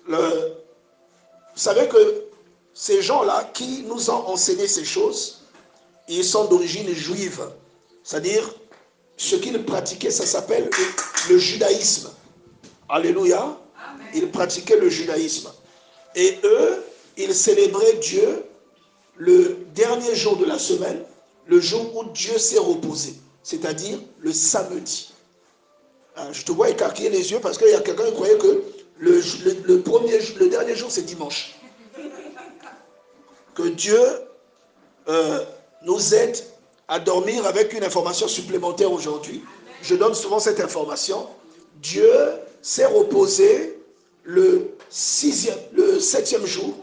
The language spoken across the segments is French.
Vous savez que ces gens-là qui nous ont enseigné ces choses, ils sont d'origine juive. C'est-à-dire, ce qu'ils pratiquaient, ça s'appelle le judaïsme. Alléluia. Ils pratiquaient le judaïsme. Et eux, ils célébraient Dieu le dernier jour de la semaine, le jour où Dieu s'est reposé, c'est-à-dire le samedi. Je te vois écarquiller les yeux parce qu'il y a quelqu'un qui croyait que le dernier jour, c'est dimanche. Que Dieu nous aide à dormir avec une information supplémentaire aujourd'hui. Je donne souvent cette information. Dieu s'est reposé le 7e jour.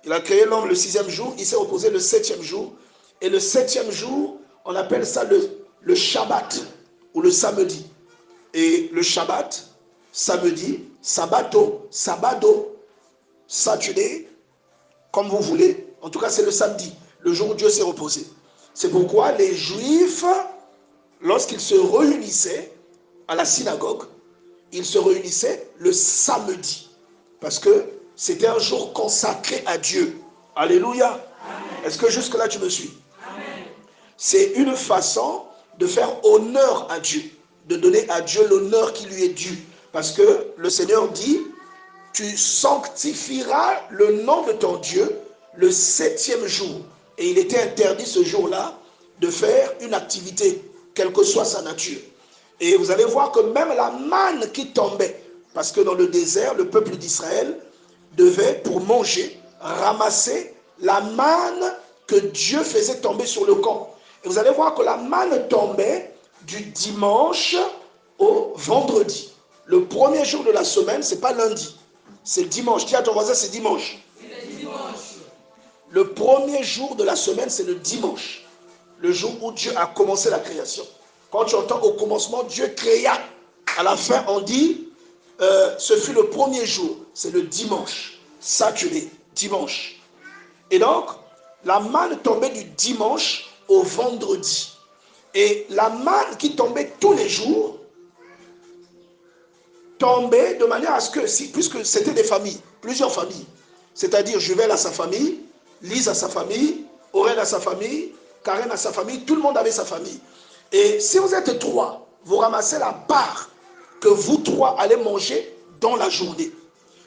Il a créé l'homme le 6e jour. Il s'est reposé le 7e jour. Et le 7e jour, on appelle ça le Shabbat ou le samedi. Et le Shabbat, samedi, sabbato, Saturday, comme vous voulez. En tout cas, c'est le samedi, le jour où Dieu s'est reposé. C'est pourquoi les Juifs, lorsqu'ils se réunissaient à la synagogue, ils se réunissaient le samedi. Parce que c'était un jour consacré à Dieu. Alléluia. Est-ce que jusque-là tu me suis? C'est une façon de faire honneur à Dieu, de donner à Dieu l'honneur qui lui est dû. Parce que le Seigneur dit, tu sanctifieras le nom de ton Dieu le 7e jour. Et il était interdit ce jour-là de faire une activité, quelle que soit sa nature. Et vous allez voir que même la manne qui tombait, parce que dans le désert, le peuple d'Israël devait, pour manger, ramasser la manne que Dieu faisait tomber sur le camp. Et vous allez voir que la manne tombait du dimanche au vendredi. Le premier jour de la semaine, ce n'est pas lundi, c'est dimanche. Dis à ton voisin, c'est dimanche. Le premier jour de la semaine, c'est le dimanche. Le jour où Dieu a commencé la création. Quand tu entends au commencement, Dieu créa. À la fin, on dit, ce fut le premier jour. C'est le dimanche. Saturday, dimanche. Et donc, la manne tombait du dimanche au vendredi. Et la manne qui tombait tous les jours, tombait de manière à ce que, puisque c'était des familles, plusieurs familles, c'est-à-dire Juvel à sa famille, Lise à sa famille, Aurèle à sa famille, Karen à sa famille, tout le monde avait sa famille. Et si vous êtes 3, vous ramassez la part que vous 3 allez manger dans la journée.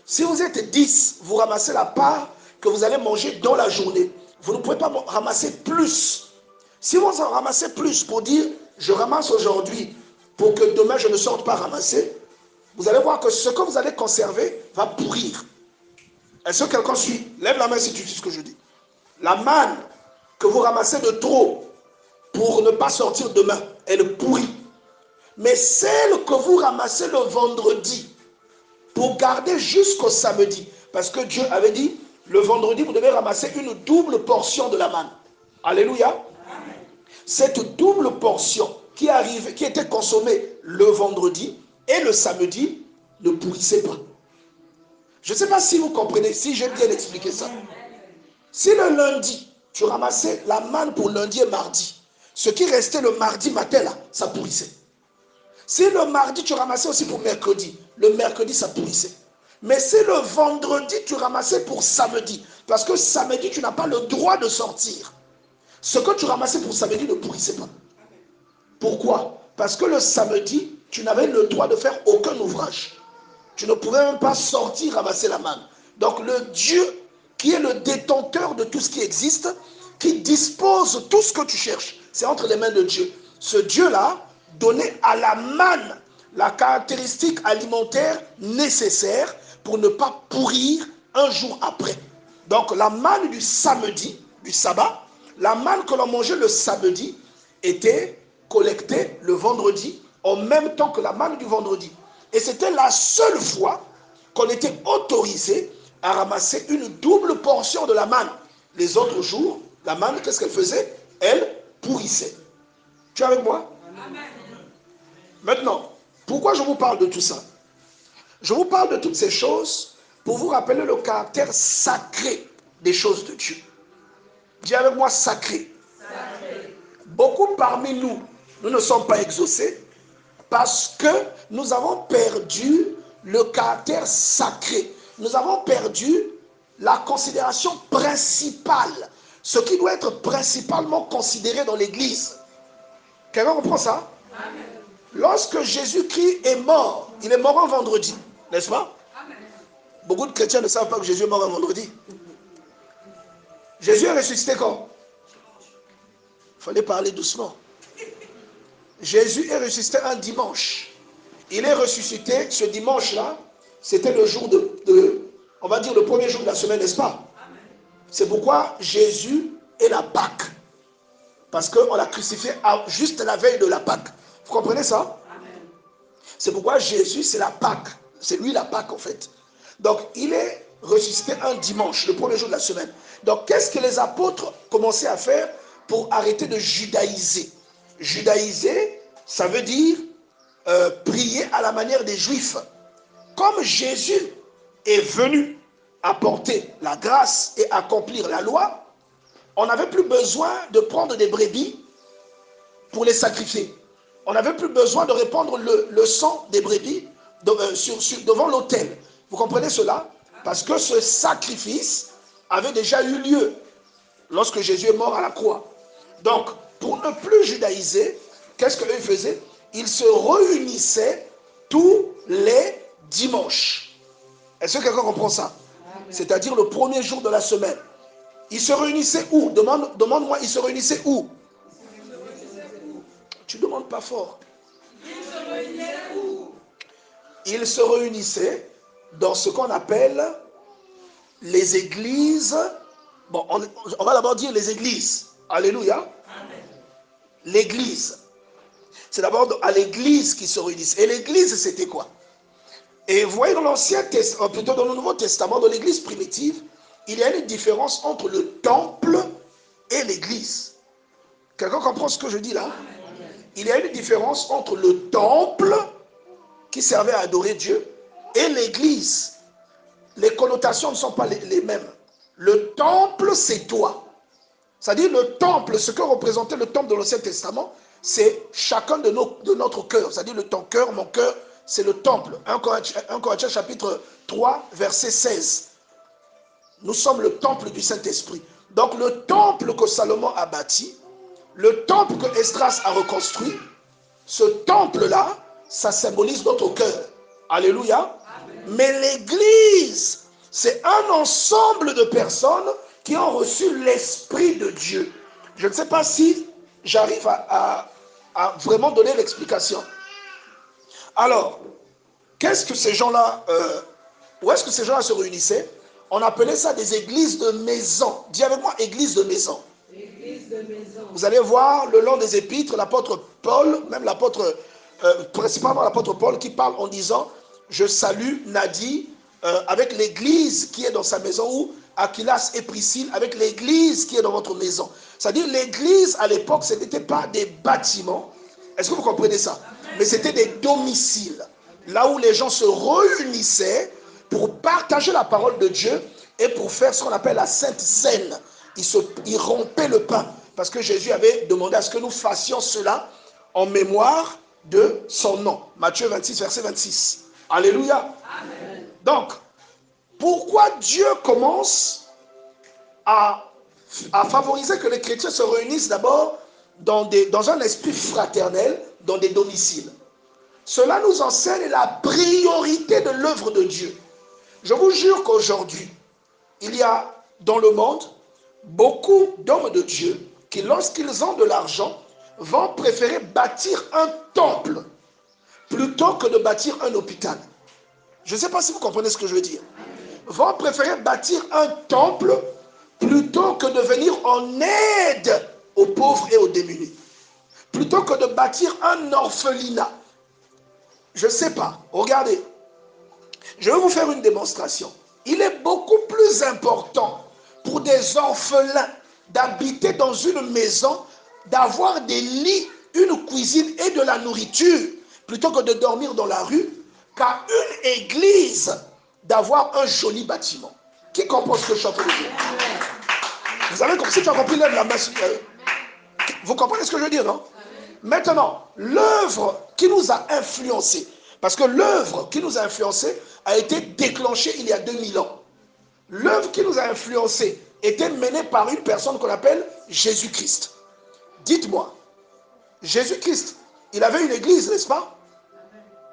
Si vous êtes 10, vous ramassez la part que vous allez manger dans la journée. Vous ne pouvez pas ramasser plus. Si vous en ramassez plus pour dire, je ramasse aujourd'hui pour que demain je ne sorte pas ramasser, vous allez voir que ce que vous allez conserver va pourrir. Est-ce que quelqu'un suit? Lève la main si tu dis ce que je dis. La manne que vous ramassez de trop pour ne pas sortir demain, elle pourrit. Mais celle que vous ramassez le vendredi pour garder jusqu'au samedi, parce que Dieu avait dit, le vendredi, vous devez ramasser une double portion de la manne. Alléluia. Amen. Cette double portion qui était consommée le vendredi et le samedi ne pourrissait pas. Je ne sais pas si vous comprenez, si j'ai bien expliqué ça. Si le lundi, tu ramassais la manne pour lundi et mardi, ce qui restait le mardi matin là, ça pourrissait. Si le mardi, tu ramassais aussi pour mercredi, le mercredi, ça pourrissait. Mais si le vendredi, tu ramassais pour samedi, parce que samedi, tu n'as pas le droit de sortir, ce que tu ramassais pour samedi ne pourrissait pas. Pourquoi? Parce que le samedi, tu n'avais le droit de faire aucun ouvrage. Tu ne pouvais même pas sortir ramasser la manne. Donc le Dieu qui est le détenteur de tout ce qui existe, qui dispose tout ce que tu cherches, c'est entre les mains de Dieu. Ce Dieu-là donnait à la manne la caractéristique alimentaire nécessaire pour ne pas pourrir un jour après. Donc la manne du samedi, du sabbat, la manne que l'on mangeait le samedi était collectée le vendredi en même temps que la manne du vendredi. Et c'était la seule fois qu'on était autorisé à ramasser une double portion de la manne. Les autres jours, la manne, qu'est-ce qu'elle faisait? Elle pourrissait. Tu es avec moi? Amen. Maintenant, pourquoi je vous parle de tout ça? Je vous parle de toutes ces choses pour vous rappeler le caractère sacré des choses de Dieu. Dis avec moi sacré. Sacré. Beaucoup parmi nous, nous ne sommes pas exaucés parce que nous avons perdu le caractère sacré. nous avons perdu la considération principale, ce qui doit être principalement considéré dans l'église. Quelqu'un comprend ça? Amen. Lorsque Jésus-Christ est mort, il est mort un vendredi, n'est-ce pas? Amen. Beaucoup de chrétiens ne savent pas que Jésus est mort un vendredi. Jésus est ressuscité quand? Il fallait parler doucement. Jésus est ressuscité un dimanche. Il est ressuscité ce dimanche-là, c'était le jour on va dire le premier jour de la semaine, n'est-ce pas? C'est pourquoi Jésus est la Pâque. Parce qu'on l'a crucifié juste la veille de la Pâque. Vous comprenez ça? C'est pourquoi Jésus, c'est la Pâque. C'est lui la Pâque en fait. Donc, il est ressuscité un dimanche, le premier jour de la semaine. Donc, qu'est-ce que les apôtres commençaient à faire pour arrêter de judaïser? Judaïser, ça veut dire prier à la manière des Juifs. Comme Jésus est venu apporter la grâce et accomplir la loi, on n'avait plus besoin de prendre des brebis pour les sacrifier. On n'avait plus besoin de répandre le sang des brebis devant l'autel. Vous comprenez cela? Parce que ce sacrifice avait déjà eu lieu lorsque Jésus est mort à la croix. Donc, pour ne plus judaïser, qu'est-ce qu'eux faisaient? Ils se réunissaient tous les dimanches. Est-ce que quelqu'un comprend ça? C'est-à-dire le premier jour de la semaine. Ils se réunissaient où? Demande-moi, ils se réunissaient où? Tu ne demandes pas fort. Ils se réunissaient dans ce qu'on appelle les églises. Bon, on va d'abord dire les églises. Alléluia. L'église. C'est d'abord à l'église qu'ils se réunissent. Et l'église, c'était quoi? Et vous voyez dans l'Ancien Testament, plutôt dans le Nouveau Testament, dans l'église primitive, il y a une différence entre le temple et l'église. Quelqu'un comprend ce que je dis là? Il y a une différence entre le temple qui servait à adorer Dieu et l'église. Les connotations ne sont pas les mêmes. Le temple, c'est toi. C'est-à-dire le temple, ce que représentait le temple de l'Ancien Testament, c'est chacun de notre cœur. C'est-à-dire ton cœur, mon cœur, c'est le temple. 1 Corinthiens chapitre 3, verset 16. Nous sommes le temple du Saint-Esprit. Donc le temple que Salomon a bâti, le temple que Esdras a reconstruit, ce temple-là, ça symbolise notre cœur. Alléluia. Amen. Mais l'église, c'est un ensemble de personnes qui ont reçu l'Esprit de Dieu. Je ne sais pas si j'arrive à vraiment donner l'explication. Alors, qu'est-ce que ces gens-là, où est-ce que ces gens-là se réunissaient? On appelait ça des églises de maison. Dis avec moi, église de maison. Église de maison. Vous allez voir le long des épîtres, l'apôtre Paul, même l'apôtre, principalement l'apôtre Paul, qui parle en disant, je salue Nadie avec l'église qui est dans sa maison, ou Aquilas et Priscille avec l'église qui est dans votre maison. C'est-à-dire l'église à l'époque, ce n'était pas des bâtiments. Est-ce que vous comprenez ça? Mais c'était des domiciles. Là où les gens se réunissaient pour partager la parole de Dieu et pour faire ce qu'on appelle la Sainte Seine. Ils rompaient le pain parce que Jésus avait demandé à ce que nous fassions cela en mémoire de son nom. Matthieu 26, verset 26. Alléluia. Amen. Donc, pourquoi Dieu commence à favoriser que les chrétiens se réunissent d'abord dans un esprit fraternel, dans des domiciles? Cela nous enseigne la priorité de l'œuvre de Dieu. Je vous jure qu'aujourd'hui, il y a dans le monde beaucoup d'hommes de Dieu qui, lorsqu'ils ont de l'argent, vont préférer bâtir un temple plutôt que de bâtir un hôpital. Je ne sais pas si vous comprenez ce que je veux dire. Vont préférer bâtir un temple plutôt que de venir en aide aux pauvres et aux démunis. Plutôt que de bâtir un orphelinat. Je ne sais pas. Regardez. Je vais vous faire une démonstration. Il est beaucoup plus important pour des orphelins d'habiter dans une maison, d'avoir des lits, une cuisine et de la nourriture, plutôt que de dormir dans la rue, qu'à une église d'avoir un joli bâtiment. Qui comprend ce que je suis en train de dire? Vous avez compris? Si tu as compris, lève la main. Vous comprenez ce que je veux dire, non? Maintenant, l'œuvre qui nous a influencés, Parce que l'œuvre qui nous a influencés a été déclenchée il y a 2000 ans. L'œuvre qui nous a influencés était menée par une personne qu'on appelle Jésus-Christ. Dites-moi, Jésus-Christ, il avait une église, n'est-ce pas?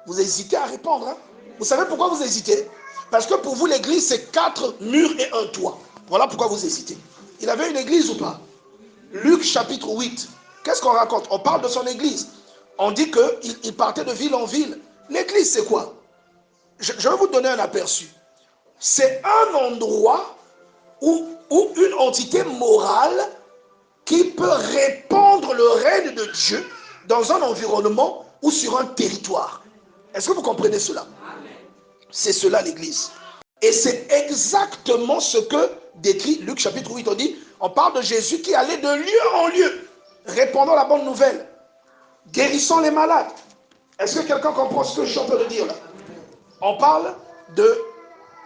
Vous hésitez à répondre. Hein? Vous savez pourquoi vous hésitez? Parce que pour vous, l'église, c'est 4 murs et un toit. Voilà pourquoi vous hésitez. Il avait une église ou pas? Luc chapitre 8. Qu'est-ce qu'on raconte? On parle de son église. On dit qu'il partait de ville en ville. L'église, c'est quoi? Je vais vous donner un aperçu. C'est un endroit où une entité morale qui peut répandre le règne de Dieu dans un environnement ou sur un territoire. Est-ce que vous comprenez cela? C'est cela l'église. Et c'est exactement ce que décrit Luc chapitre 8. On parle de Jésus qui allait de lieu en lieu, répandant la bonne nouvelle, guérissant les malades. Est-ce que quelqu'un comprend ce que je suis en train de dire là? On parle de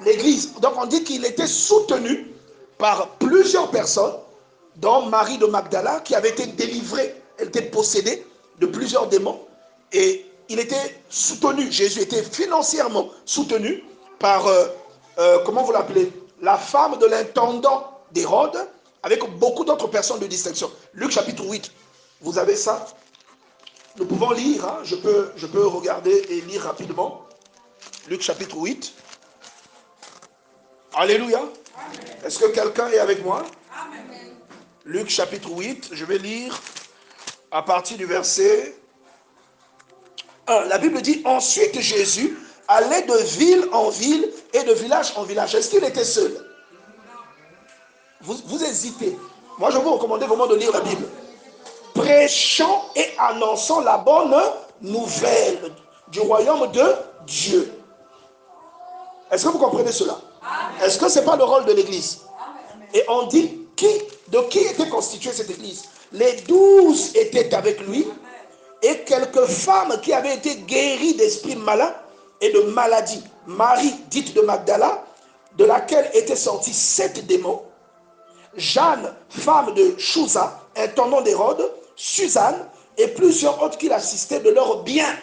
l'église. Donc on dit qu'il était soutenu par plusieurs personnes, dont Marie de Magdala, qui avait été délivrée, elle était possédée de plusieurs démons. Et il était soutenu, Jésus était financièrement soutenu par, comment vous l'appelez, la femme de l'intendant d'Hérode, avec beaucoup d'autres personnes de distinction. Luc chapitre 8, vous avez ça? Nous pouvons lire, hein? je peux regarder et lire rapidement. Luc chapitre 8. Alléluia. Est-ce que quelqu'un est avec moi? Amen. Luc chapitre 8, je vais lire à partir du verset 1. La Bible dit, ensuite Jésus allait de ville en ville et de village en village. Est-ce qu'il était seul? Vous hésitez. Moi, je vous recommande vraiment de lire la Bible. Prêchant et annonçant la bonne nouvelle du royaume de Dieu. Est-ce que vous comprenez cela? Est-ce que ce n'est pas le rôle de l'église? Et on dit, de qui était constituée cette église? Les 12 étaient avec lui et quelques femmes qui avaient été guéries d'esprits malins et de maladies. Marie, dite de Magdala, de laquelle étaient sortis 7 démons. Jeanne, femme de Chouza, intendant d'Hérode, Suzanne et plusieurs autres qui l'assistaient de leurs biens.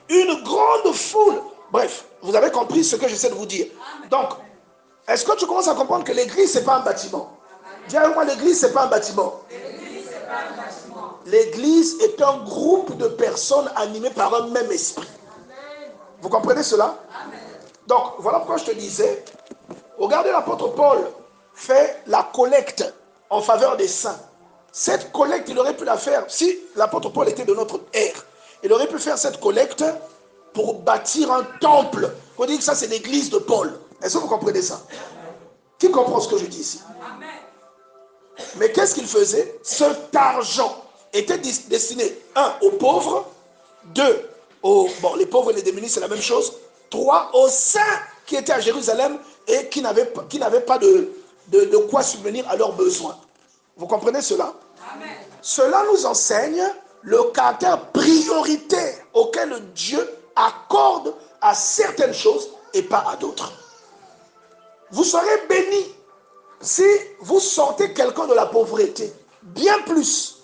Une grande foule. Bref, vous avez compris ce que j'essaie de vous dire. Donc, est-ce que tu commences à comprendre que l'église, ce n'est pas un bâtiment? Dis avec moi, l'église, ce n'est pas un bâtiment. L'église est un groupe de personnes animées par un même esprit. Vous comprenez cela? Donc, voilà pourquoi je te disais, regardez l'apôtre Paul fait la collecte en faveur des saints. Cette collecte, il aurait pu la faire, si l'apôtre Paul était de notre ère, il aurait pu faire cette collecte pour bâtir un temple. On dit que ça, c'est l'église de Paul. Est-ce que vous comprenez ça? Qui comprend ce que je dis ici? Mais qu'est-ce qu'il faisait? Cet argent était destiné, 1, aux pauvres, 2, les pauvres et les démunis, c'est la même chose, 3, aux saints qui étaient à Jérusalem et qui n'avaient pas de quoi subvenir à leurs besoins. Vous comprenez cela? Amen. Cela nous enseigne le caractère prioritaire auquel Dieu accorde à certaines choses et pas à d'autres. Vous serez bénis si vous sortez quelqu'un de la pauvreté, bien plus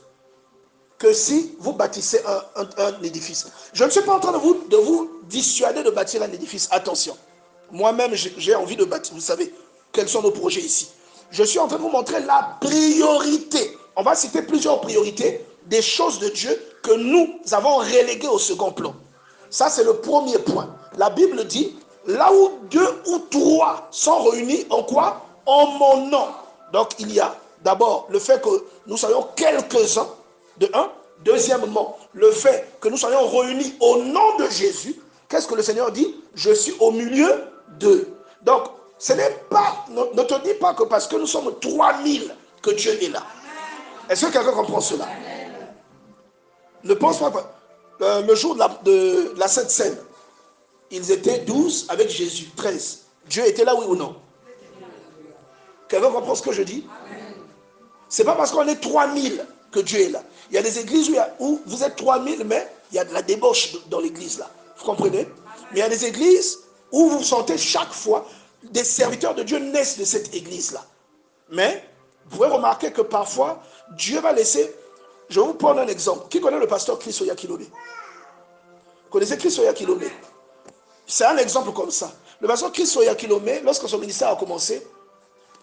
que si vous bâtissez un édifice. Je ne suis pas en train de vous dissuader de bâtir un édifice. Attention, moi-même j'ai envie de bâtir. Vous savez quels sont nos projets ici. Je suis en train de vous montrer la priorité. On va citer plusieurs priorités des choses de Dieu que nous avons reléguées au second plan. Ça, c'est le premier point. La Bible dit, là où 2 ou 3 sont réunis, en quoi? En mon nom. Donc, il y a d'abord le fait que nous soyons quelques-uns, de un. Deuxièmement, le fait que nous soyons réunis au nom de Jésus. Qu'est-ce que le Seigneur dit? Je suis au milieu d'eux. Donc, ce n'est pas, ne te dis pas que parce que nous sommes 3000 que Dieu est là. Est-ce que quelqu'un comprend cela? Ne pense pas. Le jour de la Sainte Seine, ils étaient 12 avec Jésus, 13. Dieu était là, oui ou non? Quelqu'un comprend ce que je dis? Ce n'est pas parce qu'on est 3000 que Dieu est là. Il y a des églises où vous êtes 3000, mais il y a de la débauche dans l'église là. Vous comprenez? Mais il y a des églises où vous sentez chaque fois des serviteurs de Dieu naissent de cette église-là. Mais vous pouvez remarquer que parfois, Dieu va laisser... Je vais vous prendre un exemple. Qui connaît le pasteur Chris Oyakhilome? Vous connaissez Chris Oyakhilome? C'est un exemple comme ça. Le pasteur Chris Oyakhilome, lorsque son ministère a commencé,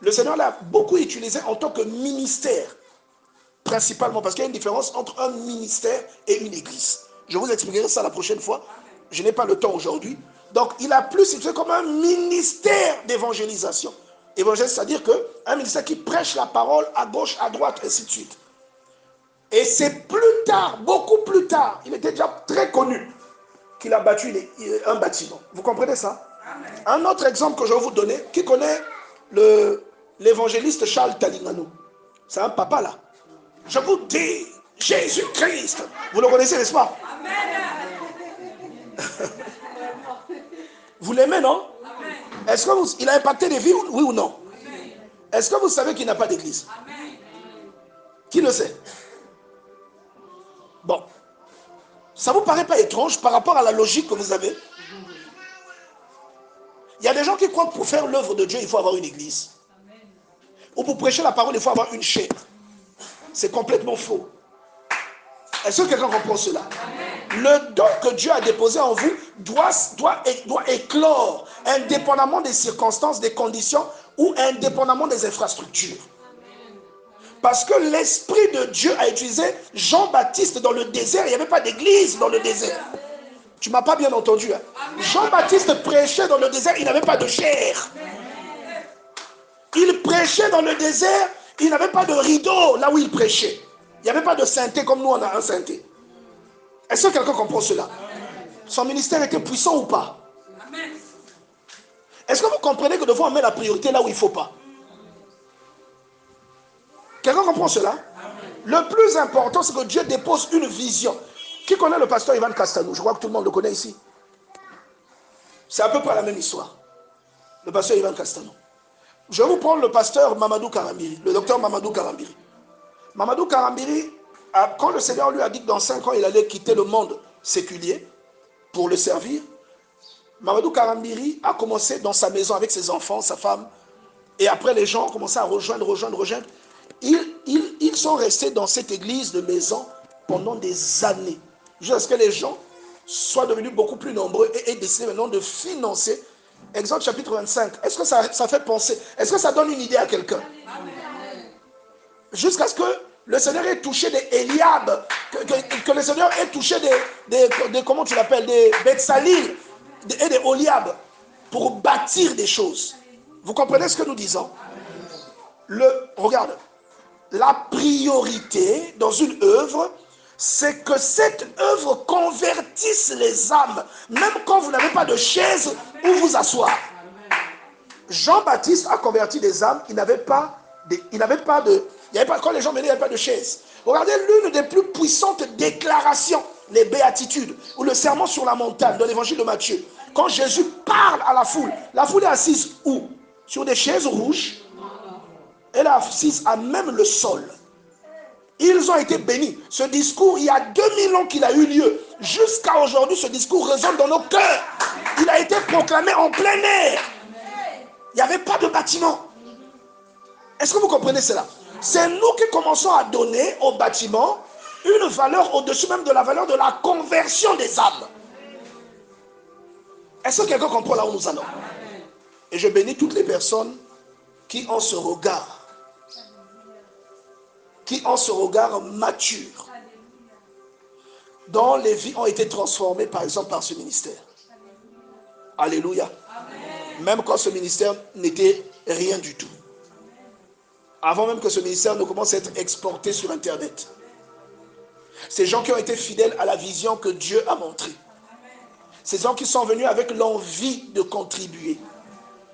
le Seigneur l'a beaucoup utilisé en tant que ministère. Principalement parce qu'il y a une différence entre un ministère et une église. Je vous expliquerai ça la prochaine fois. Je n'ai pas le temps aujourd'hui. Donc, il a plus situé comme un ministère d'évangélisation. Évangéliste, c'est-à-dire qu'un ministère qui prêche la parole à gauche, à droite, ainsi de suite. Et c'est plus tard, beaucoup plus tard, il était déjà très connu, qu'il a battu un bâtiment. Vous comprenez ça? Amen. Un autre exemple que je vais vous donner, qui connaît l'évangéliste Charles Talingano? C'est un papa là. Je vous dis, Jésus-Christ. Vous le connaissez, n'est-ce pas? Vous l'aimez, non? Est-ce que il a impacté des vies, oui ou non? Est-ce que vous savez qu'il n'a pas d'église? Qui le sait? Bon. Ça ne vous paraît pas étrange par rapport à la logique que vous avez? Il y a des gens qui croient que pour faire l'œuvre de Dieu, il faut avoir une église. Ou pour prêcher la parole, il faut avoir une chaire. C'est complètement faux. Est-ce que quelqu'un comprend cela? Le don que Dieu a déposé en vous doit éclore, indépendamment des circonstances, des conditions ou indépendamment des infrastructures. Parce que l'Esprit de Dieu a utilisé Jean-Baptiste dans le désert. Il n'y avait pas d'église dans le désert. Tu ne m'as pas bien entendu. Hein? Jean-Baptiste prêchait dans le désert, il n'avait pas de chair. Il prêchait dans le désert, il n'avait pas de rideau là où il prêchait. Il n'y avait pas de sainteté comme nous on a un sainteté. Est-ce que quelqu'un comprend cela? Son ministère était puissant ou pas? Est-ce que vous comprenez que devant on met la priorité là où il ne faut pas? Quelqu'un comprend cela? Le plus important, c'est que Dieu dépose une vision. Qui connaît le pasteur Ivan Castanou? Je crois que tout le monde le connaît ici. C'est à peu près la même histoire. Le pasteur Ivan Castanou. Je vais vous prendre le pasteur Mamadou Karambiri, le docteur Mamadou Karambiri. Mamadou Karambiri, quand le Seigneur lui a dit que dans 5 ans, il allait quitter le monde séculier pour le servir, Mamadou Karambiri a commencé dans sa maison avec ses enfants, sa femme, et après les gens ont commencé à rejoindre. Ils sont restés dans cette église de maison pendant des années, jusqu'à ce que les gens soient devenus beaucoup plus nombreux et décidé maintenant de financer. Exode chapitre 25, est-ce que ça fait penser, est-ce que ça donne une idée à quelqu'un? Jusqu'à ce que le Seigneur ait touché des Eliab, que le Seigneur ait touché des comment tu l'appelles, des Betsalil et des Oliab pour bâtir des choses. Vous comprenez ce que nous disons? Regarde, la priorité dans une œuvre, c'est que cette œuvre convertisse les âmes, même quand vous n'avez pas de chaise où vous asseoir. Jean-Baptiste a converti des âmes, quand les gens venaient, il n'y avait pas de chaise. Regardez l'une des plus puissantes déclarations, les béatitudes, ou le sermon sur la montagne, dans l'évangile de Matthieu. Quand Jésus parle à la foule est assise où? Sur des chaises rouges. Elle est assise à même le sol. Ils ont été bénis. Ce discours, il y a 2000 ans qu'il a eu lieu. Jusqu'à aujourd'hui, ce discours résonne dans nos cœurs. Il a été proclamé en plein air. Il n'y avait pas de bâtiment. Est-ce que vous comprenez cela? C'est nous qui commençons à donner au bâtiment une valeur au-dessus même de la valeur de la conversion des âmes. Est-ce que quelqu'un comprend là où nous allons? Et je bénis toutes les personnes qui ont ce regard. Qui ont ce regard mature, dont les vies ont été transformées par exemple par ce ministère. Alléluia. Amen. Même quand ce ministère n'était rien du tout. Avant même que ce ministère ne commence à être exporté sur Internet. Ces gens qui ont été fidèles à la vision que Dieu a montrée. Ces gens qui sont venus avec l'envie de contribuer,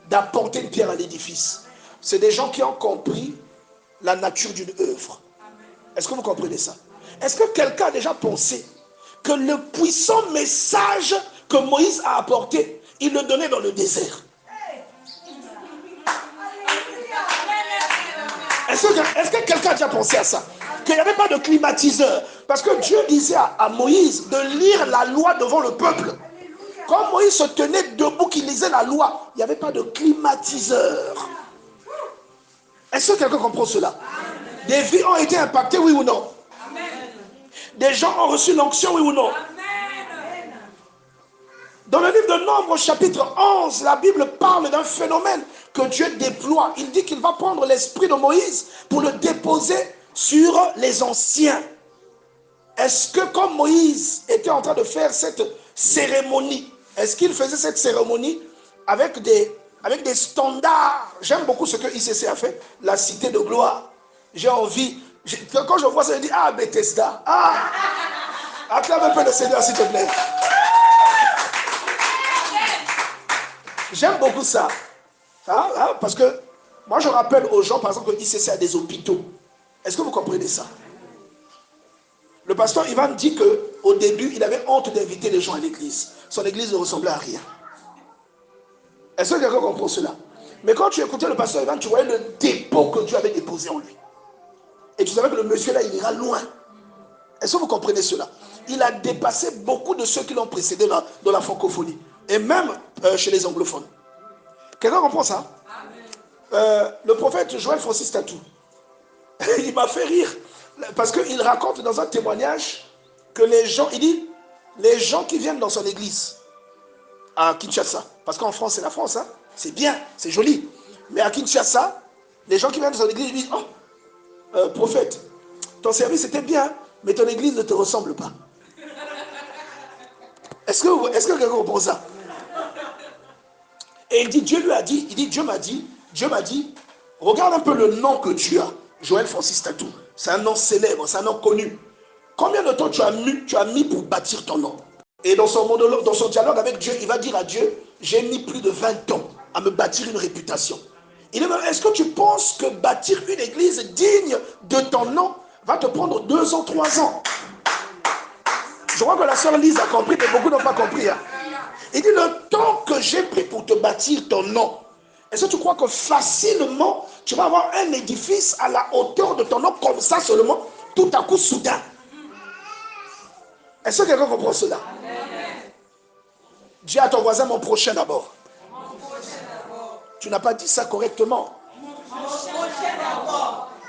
d'apporter une pierre à l'édifice. C'est des gens qui ont compris la nature d'une œuvre. Est-ce que vous comprenez ça? Est-ce que quelqu'un a déjà pensé que le puissant message que Moïse a apporté, il le donnait dans le désert? Est-ce que quelqu'un a déjà pensé à ça? Qu'il n'y avait pas de climatiseur. Parce que Dieu disait à Moïse de lire la loi devant le peuple. Quand Moïse se tenait debout, qu'il lisait la loi, il n'y avait pas de climatiseur. Est-ce que quelqu'un comprend cela? Des vies ont été impactées, oui ou non? Amen. Des gens ont reçu l'onction, oui ou non? Amen. Dans le livre de Nombres, chapitre 11, la Bible parle d'un phénomène que Dieu déploie. Il dit qu'il va prendre l'esprit de Moïse pour le déposer sur les anciens. Est-ce que comme Moïse était en train de faire cette cérémonie, est-ce qu'il faisait cette cérémonie avec des standards? J'aime beaucoup ce que ICC a fait, la cité de gloire. J'ai envie, quand je vois ça, je dis, ah, Bethesda, ah, acclame un peu le Seigneur s'il te plaît. J'aime beaucoup ça. Parce que moi je rappelle aux gens, par exemple, que ICC a des hôpitaux. Est-ce que vous comprenez ça? Le pasteur Ivan dit qu'au début, il avait honte d'inviter les gens à l'église. Son église ne ressemblait à rien. Est-ce que quelqu'un comprend cela? Mais quand tu écoutais le pasteur Ivan, tu voyais le dépôt que Dieu avait déposé en lui. Et tu savais que le monsieur là, il ira loin. Est-ce que vous comprenez cela? Il a dépassé beaucoup de ceux qui l'ont précédé dans la francophonie. Et même chez les anglophones. Quelqu'un comprend ça? Le prophète Joël Francis Tatou, il m'a fait rire. Parce qu'il raconte dans un témoignage que les gens, il dit, les gens qui viennent dans son église, à Kinshasa, parce qu'en France c'est la France, hein, c'est bien, c'est joli. Mais à Kinshasa, les gens qui viennent dans son église disent, oh, prophète, ton service était bien, mais ton église ne te ressemble pas. Est-ce que quelqu'un comprend ça? Et il dit, Dieu lui a dit, Dieu m'a dit, regarde un peu le nom que tu as, Joël Francis Tatou. C'est un nom célèbre, c'est un nom connu. Combien de temps tu as mis pour bâtir ton nom? Et dans son dialogue avec Dieu, il va dire à Dieu, j'ai mis plus de 20 ans à me bâtir une réputation. Il dit, est-ce que tu penses que bâtir une église digne de ton nom va te prendre 2 ans, 3 ans? Je crois que la sœur Lise a compris, mais beaucoup n'ont pas compris. Hein. Il dit, le temps que j'ai pris pour te bâtir ton nom, est-ce que tu crois que facilement, tu vas avoir un édifice à la hauteur de ton nom, comme ça seulement, tout à coup, soudain? Est-ce que quelqu'un comprend cela? Dis à ton voisin, mon prochain d'abord. Tu n'as pas dit ça correctement.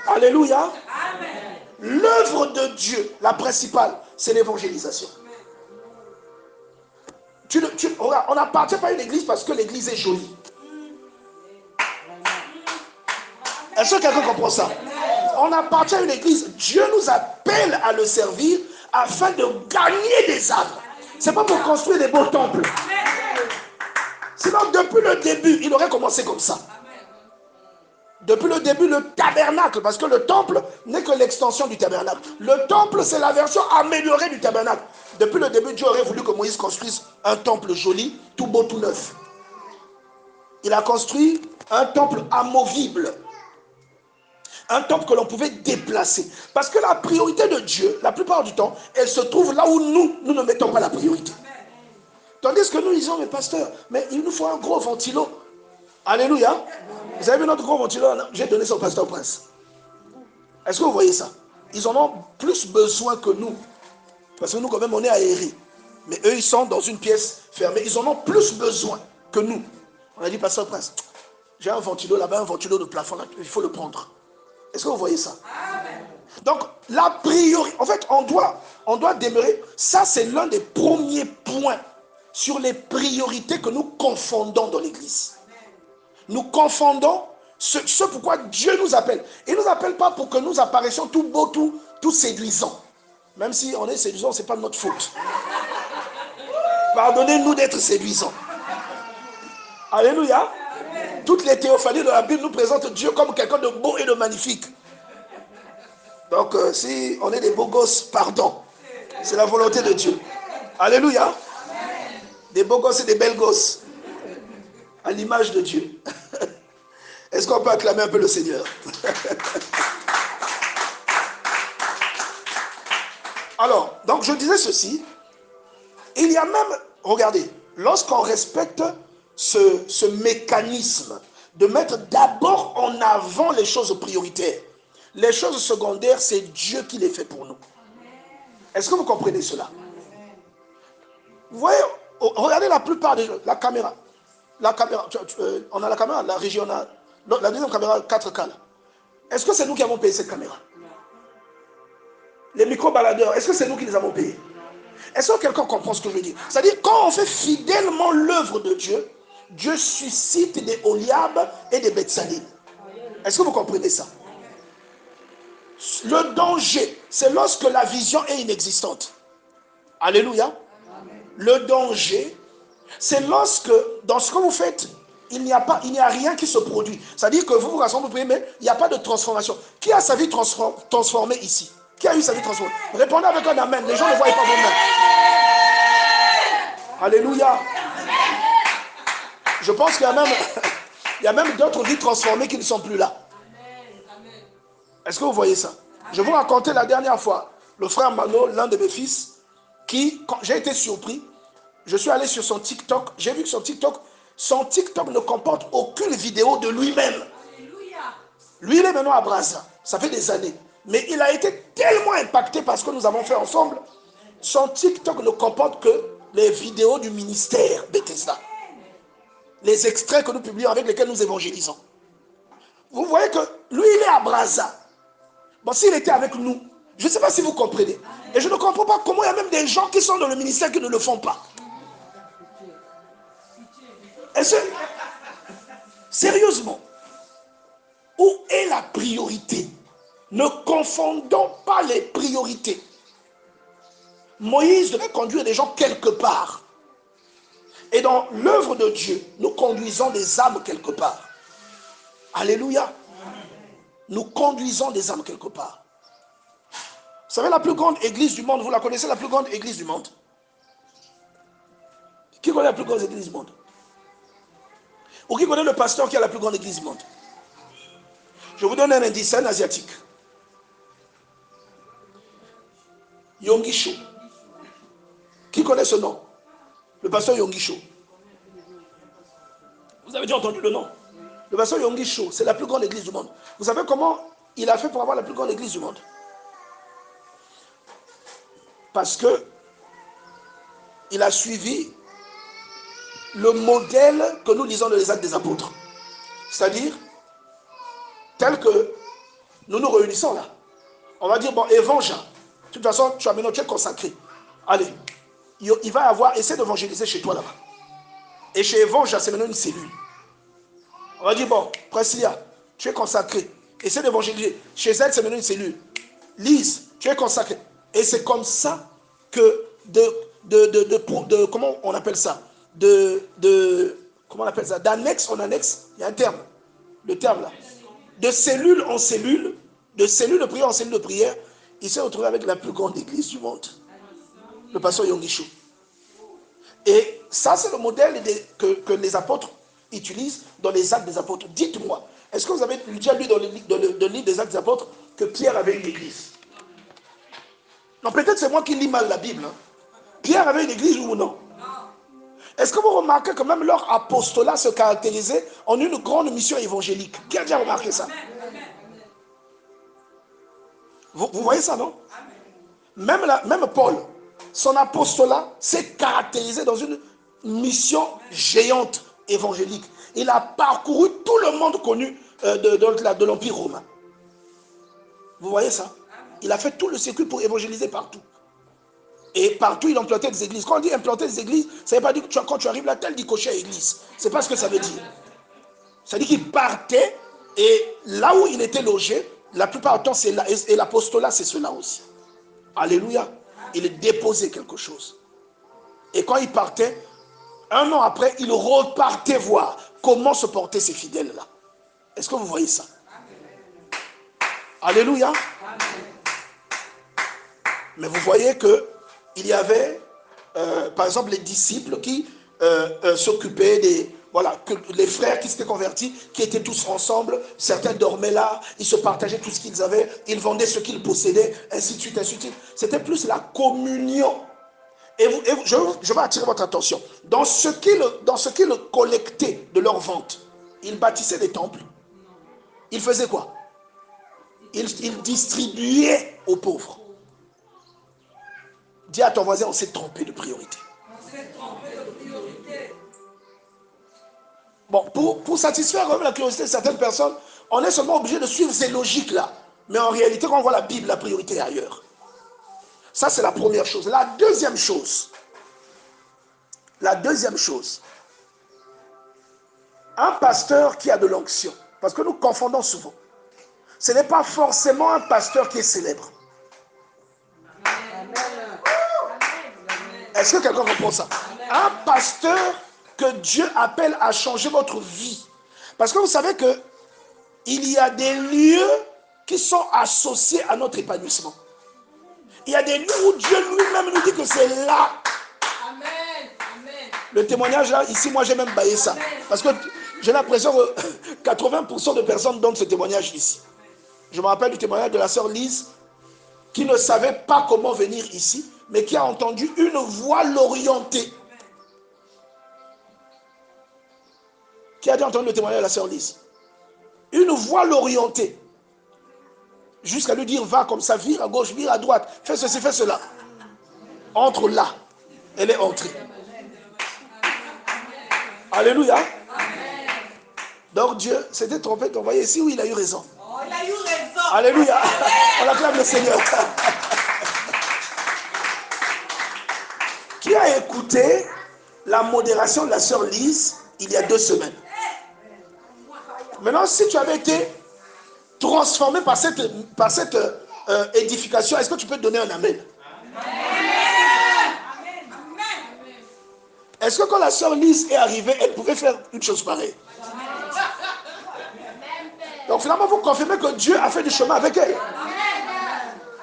Alléluia. L'œuvre de Dieu, la principale, c'est l'évangélisation. Regarde, on n'appartient pas à une église parce que l'église est jolie. Est-ce que quelqu'un comprend ça? On appartient à une église. Dieu nous appelle à le servir afin de gagner des âmes. Ce n'est pas pour construire des beaux temples. Sinon, depuis le début, il aurait commencé comme ça. Depuis le début, le tabernacle, parce que le temple n'est que l'extension du tabernacle. Le temple, c'est la version améliorée du tabernacle. Depuis le début, Dieu aurait voulu que Moïse construise un temple joli, tout beau, tout neuf. Il a construit un temple amovible. Un temple que l'on pouvait déplacer. Parce que la priorité de Dieu, la plupart du temps, elle se trouve là où nous ne mettons pas la priorité. Tandis que nous disons, mais pasteur, mais il nous faut un gros ventilo. Alléluia. Vous avez vu notre gros ventilo, j'ai donné ça au pasteur Prince. Est-ce que vous voyez ça? Ils en ont plus besoin que nous. Parce que nous, quand même, on est aérés. Mais eux, ils sont dans une pièce fermée. Ils en ont plus besoin que nous. On a dit, pasteur Prince, j'ai un ventilo là-bas, un ventilo de plafond, là, il faut le prendre. Est-ce que vous voyez ça? Amen. Donc, la priorité, en fait, on doit demeurer. Ça, c'est l'un des premiers points sur les priorités que nous confondons dans l'église. Nous confondons ce pourquoi Dieu nous appelle. Il ne nous appelle pas pour que nous apparaissions tout beau, tout séduisant. Même si on est séduisant, ce n'est pas de notre faute. Pardonnez-nous d'être séduisants. Alléluia. Toutes les théophanies de la Bible nous présentent Dieu comme quelqu'un de beau et de magnifique. Donc, si on est des beaux gosses, pardon. C'est la volonté de Dieu. Alléluia. Des beaux gosses et des belles gosses. À l'image de Dieu. Est-ce qu'on peut acclamer un peu le Seigneur? Alors, donc je disais ceci. Il y a même, regardez, lorsqu'on respecte ce mécanisme de mettre d'abord en avant les choses prioritaires, les choses secondaires, c'est Dieu qui les fait pour nous. Est-ce que vous comprenez cela? Vous voyez, regardez la plupart des gens, la caméra, on a la caméra, la régie, on a la deuxième caméra 4K. Est-ce que c'est nous qui avons payé cette caméra? Les micro-baladeurs, est-ce que c'est nous qui les avons payés? Est-ce que quelqu'un comprend ce que je veux dire? C'est-à-dire, quand on fait fidèlement l'œuvre de Dieu, Dieu suscite des Oliab et des Bethsalie. Est-ce que vous comprenez ça? Le danger, c'est lorsque la vision est inexistante. Alléluia. Le danger, c'est lorsque, dans ce que vous faites, il n'y a rien qui se produit. C'est-à-dire que vous vous rassemblez, vous priez, mais il n'y a pas de transformation. Qui a sa vie transformée ici? Qui a eu sa vie transformée? Répondez avec un amen. Les gens ne voient pas vos mains. Alléluia. Je pense qu'il y a même d'autres vies transformées qui ne sont plus là. Est-ce que vous voyez ça? Je vous racontais la dernière fois, le frère Mano, l'un de mes fils, qui, quand j'ai été surpris, je suis allé sur son TikTok, j'ai vu que son TikTok ne comporte aucune vidéo de lui-même. Lui, il est maintenant à Brazza, ça fait des années. Mais il a été tellement impacté par ce que nous avons fait ensemble, son TikTok ne comporte que les vidéos du ministère Bethesda. Les extraits que nous publions avec lesquels nous évangélisons. Vous voyez que lui, il est à Brazza. Bon, s'il était avec nous, je ne sais pas si vous comprenez. Et je ne comprends pas comment il y a même des gens qui sont dans le ministère qui ne le font pas. Est-ce que, sérieusement, où est la priorité? Ne confondons pas les priorités. Moïse devait conduire des gens quelque part. Et dans l'œuvre de Dieu, nous conduisons des âmes quelque part. Alléluia. Nous conduisons des âmes quelque part. Vous savez, la plus grande église du monde, vous la connaissez, la plus grande église du monde? Qui connaît la plus grande église du monde? Ou qui connaît le pasteur qui a la plus grande église du monde? Je vous donne un indice, c'est un asiatique. Yonggi Cho. Qui connaît ce nom? Le pasteur Yonggi Cho. Vous avez déjà entendu le nom? Le pasteur Yonggi Cho, c'est la plus grande église du monde. Vous savez comment il a fait pour avoir la plus grande église du monde? Parce que il a suivi le modèle que nous lisons dans les Actes des Apôtres. C'est-à-dire, tel que nous nous réunissons là. On va dire, bon, évangile. De toute façon, tu es consacré. Allez, il va y avoir, essaie d'évangéliser chez toi là-bas. Et chez Évangile, c'est maintenant une cellule. On va dire, bon, Priscilla, tu es consacré. Essaie d'évangéliser. Chez elle, c'est maintenant une cellule. Lise, tu es consacré. Et c'est comme ça que comment on appelle ça? Comment on appelle ça? D'annexe en annexe, il y a un terme. Le terme là. De cellule en cellule, de cellule de prière en cellule de prière, il s'est retrouvé avec la plus grande église du monde. Le pasteur Yonggi Cho. Et ça, c'est le modèle que les apôtres utilisent dans les actes des apôtres. Dites-moi, est-ce que vous avez déjà lu dans le livre des actes des apôtres que Pierre avait une église? Non, peut-être c'est moi qui lis mal la Bible. Hein. Pierre avait une église ou non? Est-ce que vous remarquez que même leur apostolat se caractérisait en une grande mission évangélique? Qui a déjà remarqué ça? Vous voyez ça, non? Même Paul, son apostolat s'est caractérisé dans une mission géante évangélique. Il a parcouru tout le monde connu de l'Empire romain. Vous voyez ça? Il a fait tout le circuit pour évangéliser partout. Et partout, il implantait des églises. Quand on dit implanter des églises, ça ne veut pas dire que quand tu arrives là, tel dit cocher à l'église. Ce n'est pas ce que ça veut dire. Ça veut dire qu'il partait et là où il était logé, la plupart du temps, c'est là. Et l'apostolat, c'est cela aussi. Alléluia. Il déposait quelque chose. Et quand il partait, un an après, il repartait voir comment se portaient ces fidèles-là. Est-ce que vous voyez ça? Alléluia. Mais vous voyez qu'il y avait, par exemple, les disciples qui s'occupaient des... Voilà, que les frères qui s'étaient convertis, qui étaient tous ensemble, certains dormaient là, ils se partageaient tout ce qu'ils avaient, ils vendaient ce qu'ils possédaient, ainsi de suite, ainsi de suite. C'était plus la communion. Et je vais attirer votre attention. Dans ce qu'ils collectaient de leur vente, ils bâtissaient des temples. Ils faisaient quoi? Ils distribuaient aux pauvres. Dis à ton voisin, on s'est trompé de priorité. On s'est trompé de priorité. Bon, pour satisfaire même la curiosité de certaines personnes, on est seulement obligé de suivre ces logiques-là. Mais en réalité, quand on voit la Bible, la priorité est ailleurs. Ça, c'est la première chose. La deuxième chose, un pasteur qui a de l'onction, parce que nous confondons souvent, ce n'est pas forcément un pasteur qui est célèbre. Est-ce que quelqu'un comprend ça? Un pasteur que Dieu appelle à changer votre vie. Parce que vous savez que il y a des lieux qui sont associés à notre épanouissement. Il y a des lieux où Dieu lui-même nous dit que c'est là. Le témoignage là, ici, moi j'ai même baillé ça. Parce que j'ai l'impression que 80% de personnes donnent ce témoignage ici. Je me rappelle du témoignage de la sœur Lise, qui ne savait pas comment venir ici, mais qui a entendu une voix l'orienter. Qui a déjà entendu le témoignage de la sœur Lise? Une voix l'orienter. Jusqu'à lui dire, va comme ça, vire à gauche, vire à droite, fais ceci, fais cela. Entre là. Elle est entrée. Alléluia. Donc Dieu s'était trompé d'envoyer ici où il a eu raison. Il a eu raison. Alléluia. On acclame le Seigneur. Qui a écouté la modération de la sœur Lise il y a 2 semaines? Maintenant, si tu avais été transformé par cette édification, est-ce que tu peux te donner un amen? Est-ce que quand la sœur Lise est arrivée, elle pouvait faire une chose pareille? Donc finalement, vous confirmez que Dieu a fait du chemin avec elle.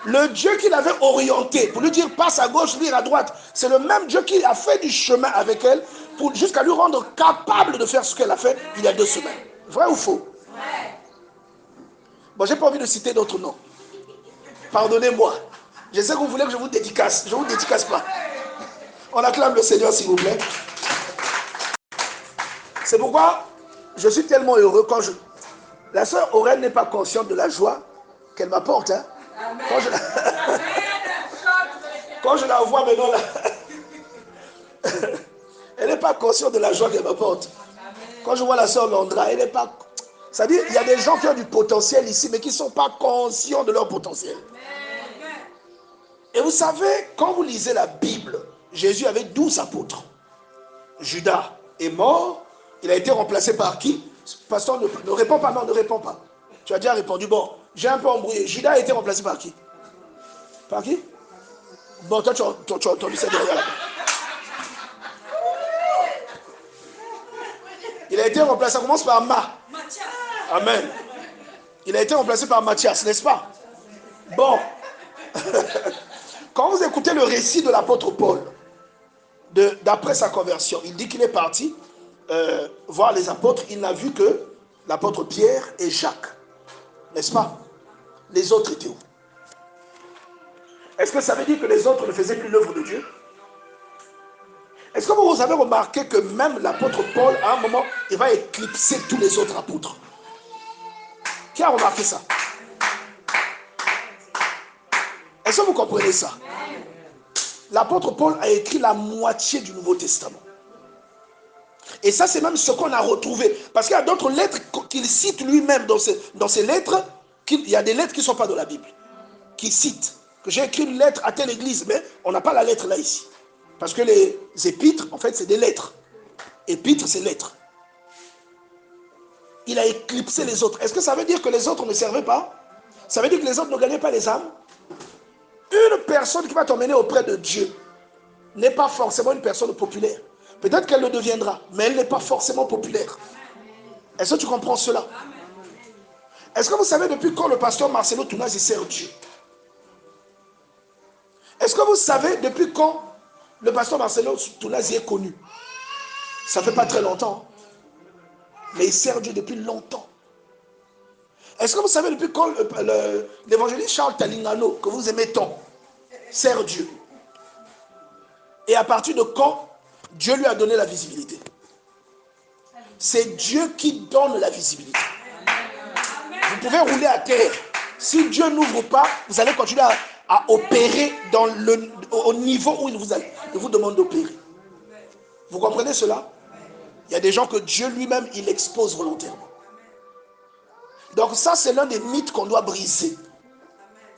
Le Dieu qui l'avait orienté pour lui dire passe à gauche, vire à droite, c'est le même Dieu qui a fait du chemin avec elle jusqu'à lui rendre capable de faire ce qu'elle a fait il y a 2 semaines. Vrai ou faux? Bon, j'ai pas envie de citer d'autres noms. Pardonnez-moi. Je sais que vous voulez que je vous dédicace. Je ne vous dédicace pas. On acclame le Seigneur, s'il vous plaît. C'est pourquoi je suis tellement heureux quand la sœur Aurèle n'est pas consciente de la joie qu'elle m'apporte. Hein? Quand je la vois maintenant là, elle n'est pas consciente de la joie qu'elle m'apporte. Quand je vois la sœur Landra, elle n'est pas... C'est-à-dire, il y a des gens qui ont du potentiel ici, mais qui ne sont pas conscients de leur potentiel. Et vous savez, quand vous lisez la Bible, Jésus avait 12 apôtres. Judas est mort, il a été remplacé par qui? Pasteur, ne réponds pas, non, ne réponds pas. Tu as déjà répondu, bon, j'ai un peu embrouillé. Judas a été remplacé par qui? Par qui? Bon, toi, tu as entendu ça derrière là. Il a été remplacé, ça commence par Matthias. Amen. Il a été remplacé par Matthias, n'est-ce pas? Bon. Quand vous écoutez le récit de l'apôtre Paul, d'après sa conversion, il dit qu'il est parti voir les apôtres. Il n'a vu que l'apôtre Pierre et Jacques. N'est-ce pas? Les autres étaient où? Est-ce que ça veut dire que les autres ne faisaient plus l'œuvre de Dieu? Est-ce que vous avez remarqué que même l'apôtre Paul, à un moment, il va éclipser tous les autres apôtres? Qui a remarqué ça? Est-ce que vous comprenez ça? L'apôtre Paul a écrit la moitié du Nouveau Testament. Et ça, c'est même ce qu'on a retrouvé. Parce qu'il y a d'autres lettres qu'il cite lui-même dans ses lettres. Il y a des lettres qui ne sont pas dans la Bible. Qu'il cite. Que j'ai écrit une lettre à telle église, mais on n'a pas la lettre là ici. Parce que les épîtres, en fait, c'est des lettres. Épîtres, c'est lettres. Il a éclipsé les autres. Est-ce que ça veut dire que les autres ne servaient pas? Ça veut dire que les autres ne gagnaient pas les âmes? Une personne qui va t'emmener auprès de Dieu n'est pas forcément une personne populaire. Peut-être qu'elle le deviendra, mais elle n'est pas forcément populaire. Est-ce que tu comprends cela? Est-ce que vous savez depuis quand le pasteur Marcelo Tounazi sert Dieu? Est-ce que vous savez depuis quand le pasteur Marcelo Tounazi est connu? Ça ne fait pas très longtemps. Mais il sert Dieu depuis longtemps. Est-ce que vous savez depuis quand l'évangéliste Charles Talingano, que vous aimez tant, sert Dieu? Et à partir de quand Dieu lui a donné la visibilité? C'est Dieu qui donne la visibilité. Vous pouvez rouler à terre. Si Dieu n'ouvre pas, vous allez continuer à opérer au niveau où il vous demande d'opérer. Vous comprenez cela? Il y a des gens que Dieu lui-même, il expose volontairement. Donc ça, c'est l'un des mythes qu'on doit briser.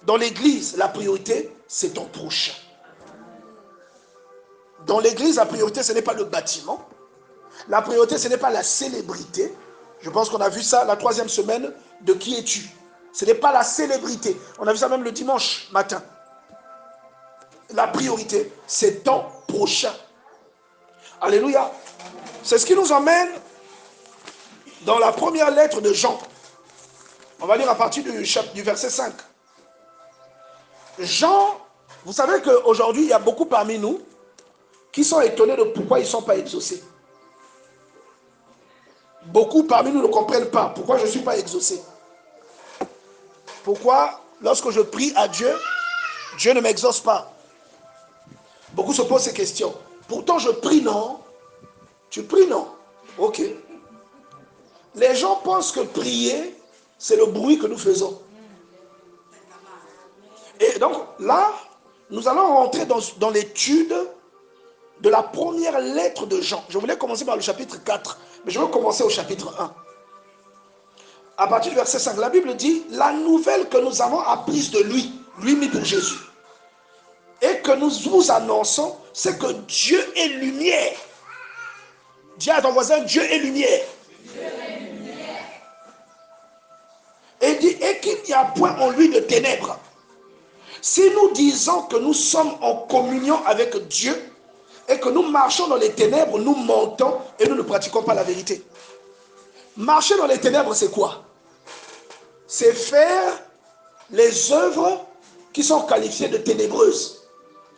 Dans l'église, la priorité, c'est ton prochain. Dans l'église, la priorité, ce n'est pas le bâtiment. La priorité, ce n'est pas la célébrité. Je pense qu'on a vu ça la 3e semaine de Qui es-tu? Ce n'est pas la célébrité. On a vu ça même le dimanche matin. La priorité, c'est ton prochain. Alléluia. C'est ce qui nous emmène dans la première lettre de Jean. On va lire à partir du verset 5. Jean, vous savez qu'aujourd'hui, il y a beaucoup parmi nous qui sont étonnés de pourquoi ils ne sont pas exaucés. Beaucoup parmi nous ne comprennent pas pourquoi je ne suis pas exaucé. Pourquoi, lorsque je prie à Dieu, Dieu ne m'exauce pas. Beaucoup se posent ces questions. Pourtant, je prie, non? Tu pries, non? Ok. Les gens pensent que prier, c'est le bruit que nous faisons. Et donc, là, nous allons rentrer dans l'étude de la première lettre de Jean. Je voulais commencer par le chapitre 4, mais je vais commencer au chapitre 1. À partir du verset 5, la Bible dit, la nouvelle que nous avons apprise de lui mis pour Jésus, et que nous vous annonçons, c'est que Dieu est lumière. Dis à ton voisin, Dieu est lumière. Dieu est lumière. Et dit, et qu'il n'y a point en lui de ténèbres. Si nous disons que nous sommes en communion avec Dieu, et que nous marchons dans les ténèbres, nous mentons et nous ne pratiquons pas la vérité. Marcher dans les ténèbres, c'est quoi? C'est faire les œuvres qui sont qualifiées de ténébreuses.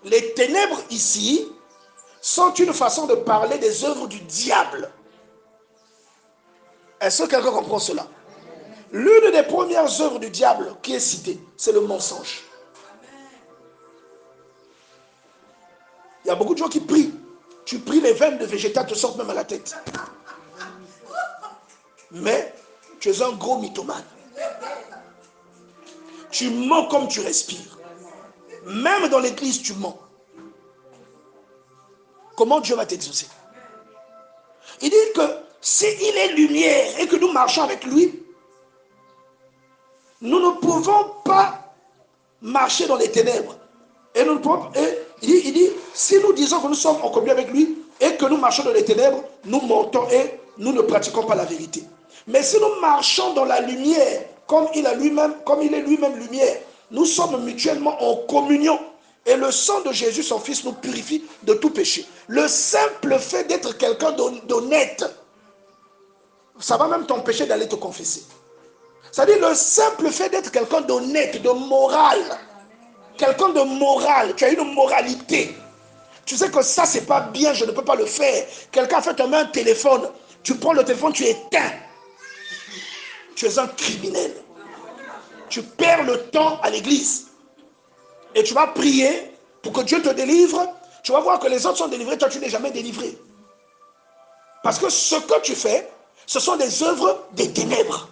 Les ténèbres ici sont une façon de parler des œuvres du diable. Est-ce que quelqu'un comprend cela? L'une des premières œuvres du diable qui est citée, c'est le mensonge. Il y a beaucoup de gens qui prient. Tu pries, les veines de végétal te sortent même à la tête. Mais tu es un gros mythomane. Tu mens comme tu respires. Même dans l'église, tu mens. Comment Dieu va t'exaucer? Il dit que s'il est lumière et que nous marchons avec lui, nous ne pouvons pas marcher dans les ténèbres. Et nous ne pouvons pas, il dit, si nous disons que nous sommes en communion avec lui et que nous marchons dans les ténèbres, nous mentons et nous ne pratiquons pas la vérité. Mais si nous marchons dans la lumière, comme il est lui-même lumière, nous sommes mutuellement en communion. Et le sang de Jésus, son Fils, nous purifie de tout péché. Le simple fait d'être quelqu'un d'honnête, ça va même t'empêcher d'aller te confesser. C'est-à-dire le simple fait d'être quelqu'un d'honnête, de moral. Quelqu'un de moral, tu as une moralité. Tu sais que ça, c'est pas bien, je ne peux pas le faire. Quelqu'un a fait tomber un téléphone. Tu prends le téléphone, tu éteins. Tu es un criminel. Tu perds le temps à l'église. Et tu vas prier pour que Dieu te délivre. Tu vas voir que les autres sont délivrés, toi tu n'es jamais délivré. Parce que ce que tu fais, ce sont des œuvres des ténèbres.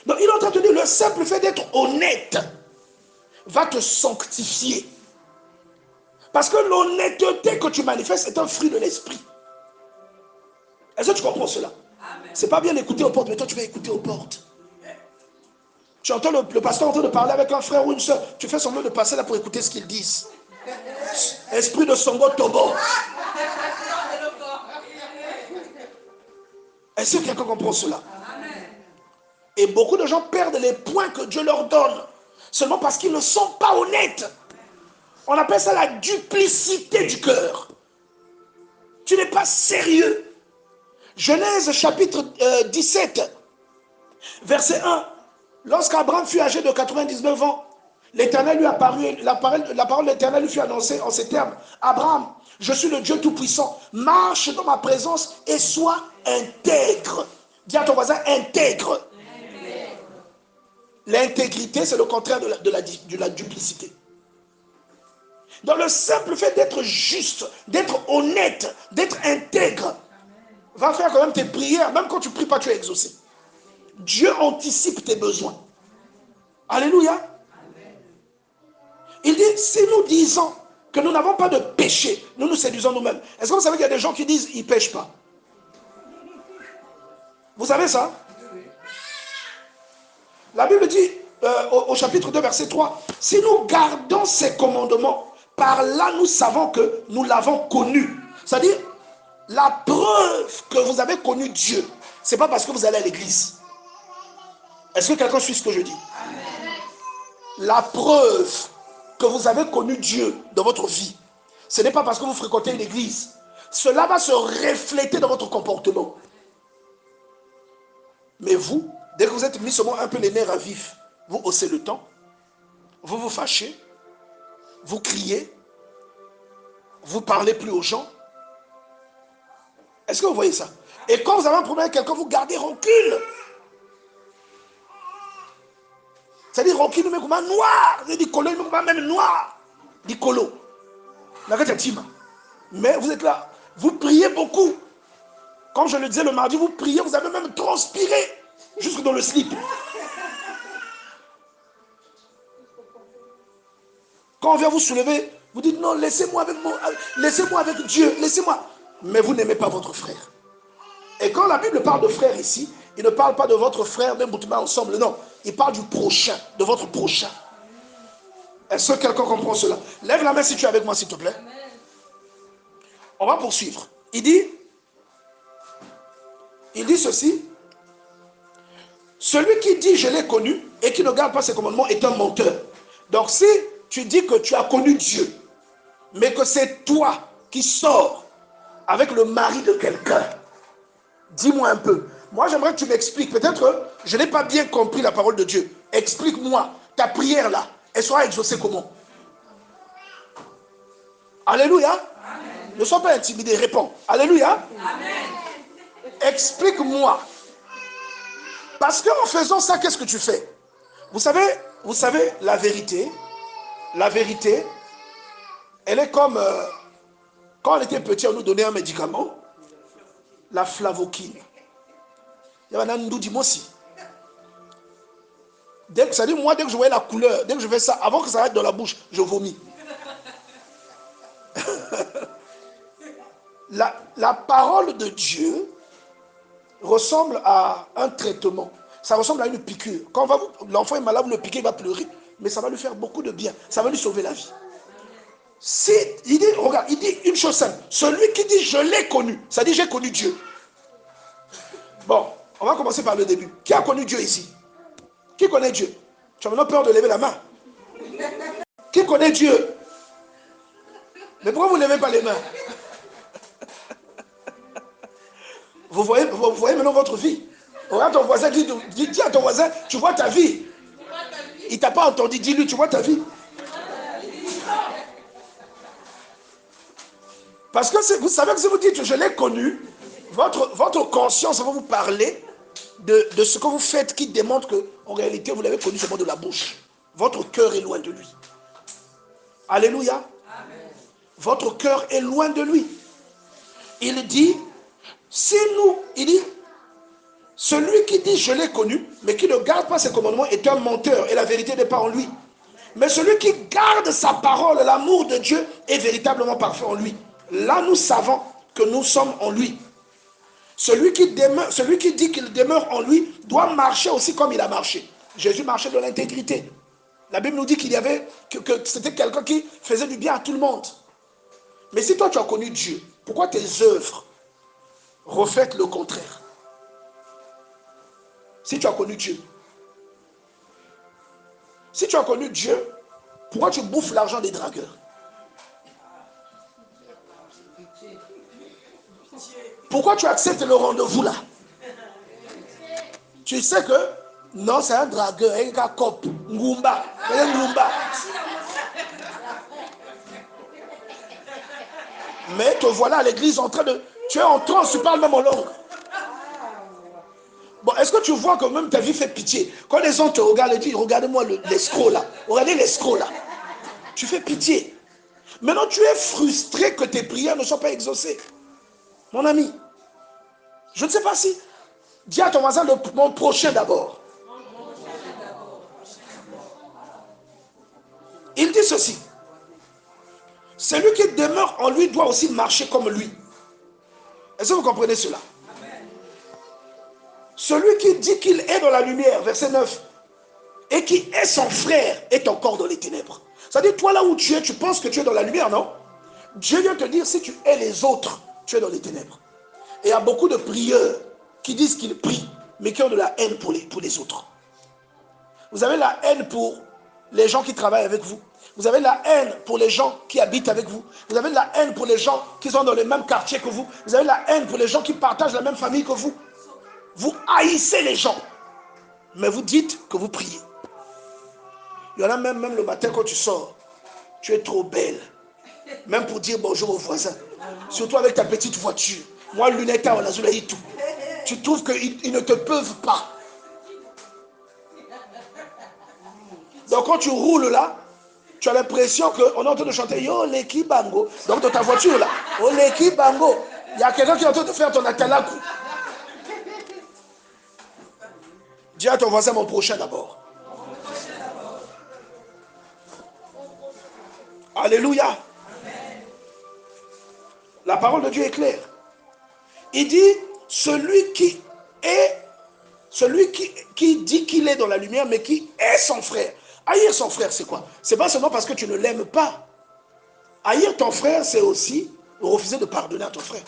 Donc il est en train de te dire, le simple fait d'être honnête va te sanctifier. Parce que l'honnêteté que tu manifestes est un fruit de l'esprit. Est-ce que tu comprends cela? C'est pas bien d'écouter aux portes, mais toi tu vas écouter aux portes. Tu entends le pasteur en train de parler avec un frère ou une soeur, tu fais semblant de passer là pour écouter ce qu'ils disent. Esprit de Songo Tobo. Est-ce que quelqu'un comprend cela? Et beaucoup de gens perdent les points que Dieu leur donne, seulement parce qu'ils ne sont pas honnêtes. On appelle ça la duplicité du cœur. Tu n'es pas sérieux. Genèse chapitre 17, verset 1. Lorsqu'Abraham fut âgé de 99 ans, l'Éternel lui apparut, la parole de l'Éternel lui fut annoncée en ces termes. Abraham, je suis le Dieu Tout-Puissant. Marche dans ma présence et sois intègre. Dis à ton voisin, intègre. L'intégrité, c'est le contraire de la duplicité. Dans le simple fait d'être juste, d'être honnête, d'être intègre, va faire quand même tes prières. Même quand tu ne pries pas, tu es exaucé. Dieu anticipe tes besoins. Alléluia. Il dit, si nous disons que nous n'avons pas de péché, nous nous séduisons nous-mêmes. Est-ce que vous savez qu'il y a des gens qui disent qu'ils ne pêchent pas? Vous savez ça? La Bible dit, au chapitre 2, verset 3. Si nous gardons ses commandements, par là nous savons que nous l'avons connu. C'est-à-dire, la preuve que vous avez connu Dieu, ce n'est pas parce que vous allez à l'église. Est-ce que quelqu'un suit ce que je dis? Amen. La preuve que vous avez connu Dieu dans votre vie, ce n'est pas parce que vous fréquentez une église. Cela va se refléter dans votre comportement. Mais vous, dès que vous êtes mis seulement un peu les nerfs à vif, vous haussez le temps, vous vous fâchez, vous criez, vous parlez plus aux gens. Est-ce que vous voyez ça? Et quand vous avez un problème avec quelqu'un, vous gardez rancune. C'est-à-dire rancune, mais comme un noir. Vous dit colo, même noir. Dit colo. Mais vous êtes là, vous priez beaucoup. Comme je le disais le mardi, vous priez, vous avez même transpiré jusque dans le slip. Quand on vient vous soulever, vous dites non, laissez-moi avec Dieu, laissez-moi. Mais vous n'aimez pas votre frère. Et quand la Bible parle de frère ici, il ne parle pas de votre frère, même Boutma ensemble, non. Il parle du prochain, de votre prochain. Est-ce que quelqu'un comprend cela? Lève la main si tu es avec moi, s'il te plaît. On va poursuivre. Il dit ceci. Celui qui dit je l'ai connu et qui ne garde pas ses commandements est un menteur. Donc si tu dis que tu as connu Dieu, mais que c'est toi qui sors avec le mari de quelqu'un, dis-moi un peu. Moi j'aimerais que tu m'expliques. Peut-être que je n'ai pas bien compris la parole de Dieu. Explique-moi ta prière là. Elle sera exaucée comment? Alléluia. Amen. Ne sois pas intimidé, réponds. Alléluia. Amen. Explique-moi. Parce qu'en faisant ça, qu'est-ce que tu fais? Vous savez, la vérité, elle est comme, quand on était petit, on nous donnait un médicament, la flavoquine. Il y avait un ndoudi aussi. C'est-à-dire, moi, dès que je voyais la couleur, dès que je fais ça, avant que ça aille dans la bouche, je vomis. La parole de Dieu ressemble à un traitement. Ça ressemble à une piqûre. Quand l'enfant est malade, vous le piquez, il va pleurer. Mais ça va lui faire beaucoup de bien. Ça va lui sauver la vie. Regarde, il dit une chose simple. Celui qui dit je l'ai connu, ça dit j'ai connu Dieu. Bon, on va commencer par le début. Qui a connu Dieu ici? Qui connaît Dieu? Tu as maintenant peur de lever la main. Qui connaît Dieu? Mais pourquoi vous ne levez pas les mains? Vous voyez maintenant votre vie. Regarde ton voisin, dis à ton voisin, tu vois ta vie. Il ne t'a pas entendu, dis-lui, tu vois ta vie. Parce que vous savez que si vous dites je l'ai connu, votre conscience va vous parler de ce que vous faites qui démontre qu'en réalité vous l'avez connu seulement de la bouche. Votre cœur est loin de lui. Alléluia. Amen. Votre cœur est loin de lui. Il dit, celui qui dit je l'ai connu, mais qui ne garde pas ses commandements est un menteur et la vérité n'est pas en lui. Mais celui qui garde sa parole, l'amour de Dieu est véritablement parfait en lui. Là, nous savons que nous sommes en lui. Celui qui dit qu'il demeure en lui doit marcher aussi comme il a marché. Jésus marchait dans l'intégrité. La Bible nous dit que c'était quelqu'un qui faisait du bien à tout le monde. Mais si toi tu as connu Dieu, pourquoi tes œuvres reflètent le contraire? Si tu as connu Dieu. Si tu as connu Dieu, pourquoi tu bouffes l'argent des dragueurs? Pourquoi tu acceptes le rendez-vous là? Tu sais que non, c'est un dragueur, un cop, Ngumba, un Ngumba. Mais te voilà à l'église en train de... Tu es en transe, tu parles même en langue. Bon, est-ce que tu vois que même ta vie fait pitié? Quand les gens te regardent et disent, regardez-moi l'escroc là. Regardez l'escroc là. Tu fais pitié. Maintenant, tu es frustré que tes prières ne soient pas exaucées. Mon ami, je ne sais pas si... Dis à ton voisin, mon prochain d'abord. Il dit ceci. Celui qui demeure en lui doit aussi marcher comme lui. Est-ce que vous comprenez cela? Amen. Celui qui dit qu'il est dans la lumière, verset 9, et qui est son frère est encore dans les ténèbres. C'est-à-dire, toi là où tu es, tu penses que tu es dans la lumière, non? Dieu vient te dire, si tu hais les autres, tu es dans les ténèbres. Et il y a beaucoup de prieurs qui disent qu'ils prient, mais qui ont de la haine pour les autres. Vous avez la haine pour les gens qui travaillent avec vous. Vous avez la haine pour les gens qui habitent avec vous. Vous avez la haine pour les gens qui sont dans le même quartier que vous. Vous avez la haine pour les gens qui partagent la même famille que vous. Vous haïssez les gens, mais vous dites que vous priez. Il y en a même le matin quand tu sors, tu es trop belle. Même pour dire bonjour aux voisins. Surtout avec ta petite voiture. Moi, lunetta, on a zoulaï tout. Tu trouves qu'ils ne te peuvent pas. Donc quand tu roules là, tu as l'impression qu'on est en train de chanter Yo, Leki Bango. Donc dans ta voiture là, Oh, Leki Bango. Il y a quelqu'un qui est en train de faire ton atalaku. Dis à ton voisin, mon prochain d'abord. Alléluia. Amen. La parole de Dieu est claire. Il dit, celui qui dit qu'il est dans la lumière, mais qui est son frère. Haïr son frère, c'est quoi? C'est pas seulement parce que tu ne l'aimes pas. Haïr ton frère, c'est aussi refuser de pardonner à ton frère.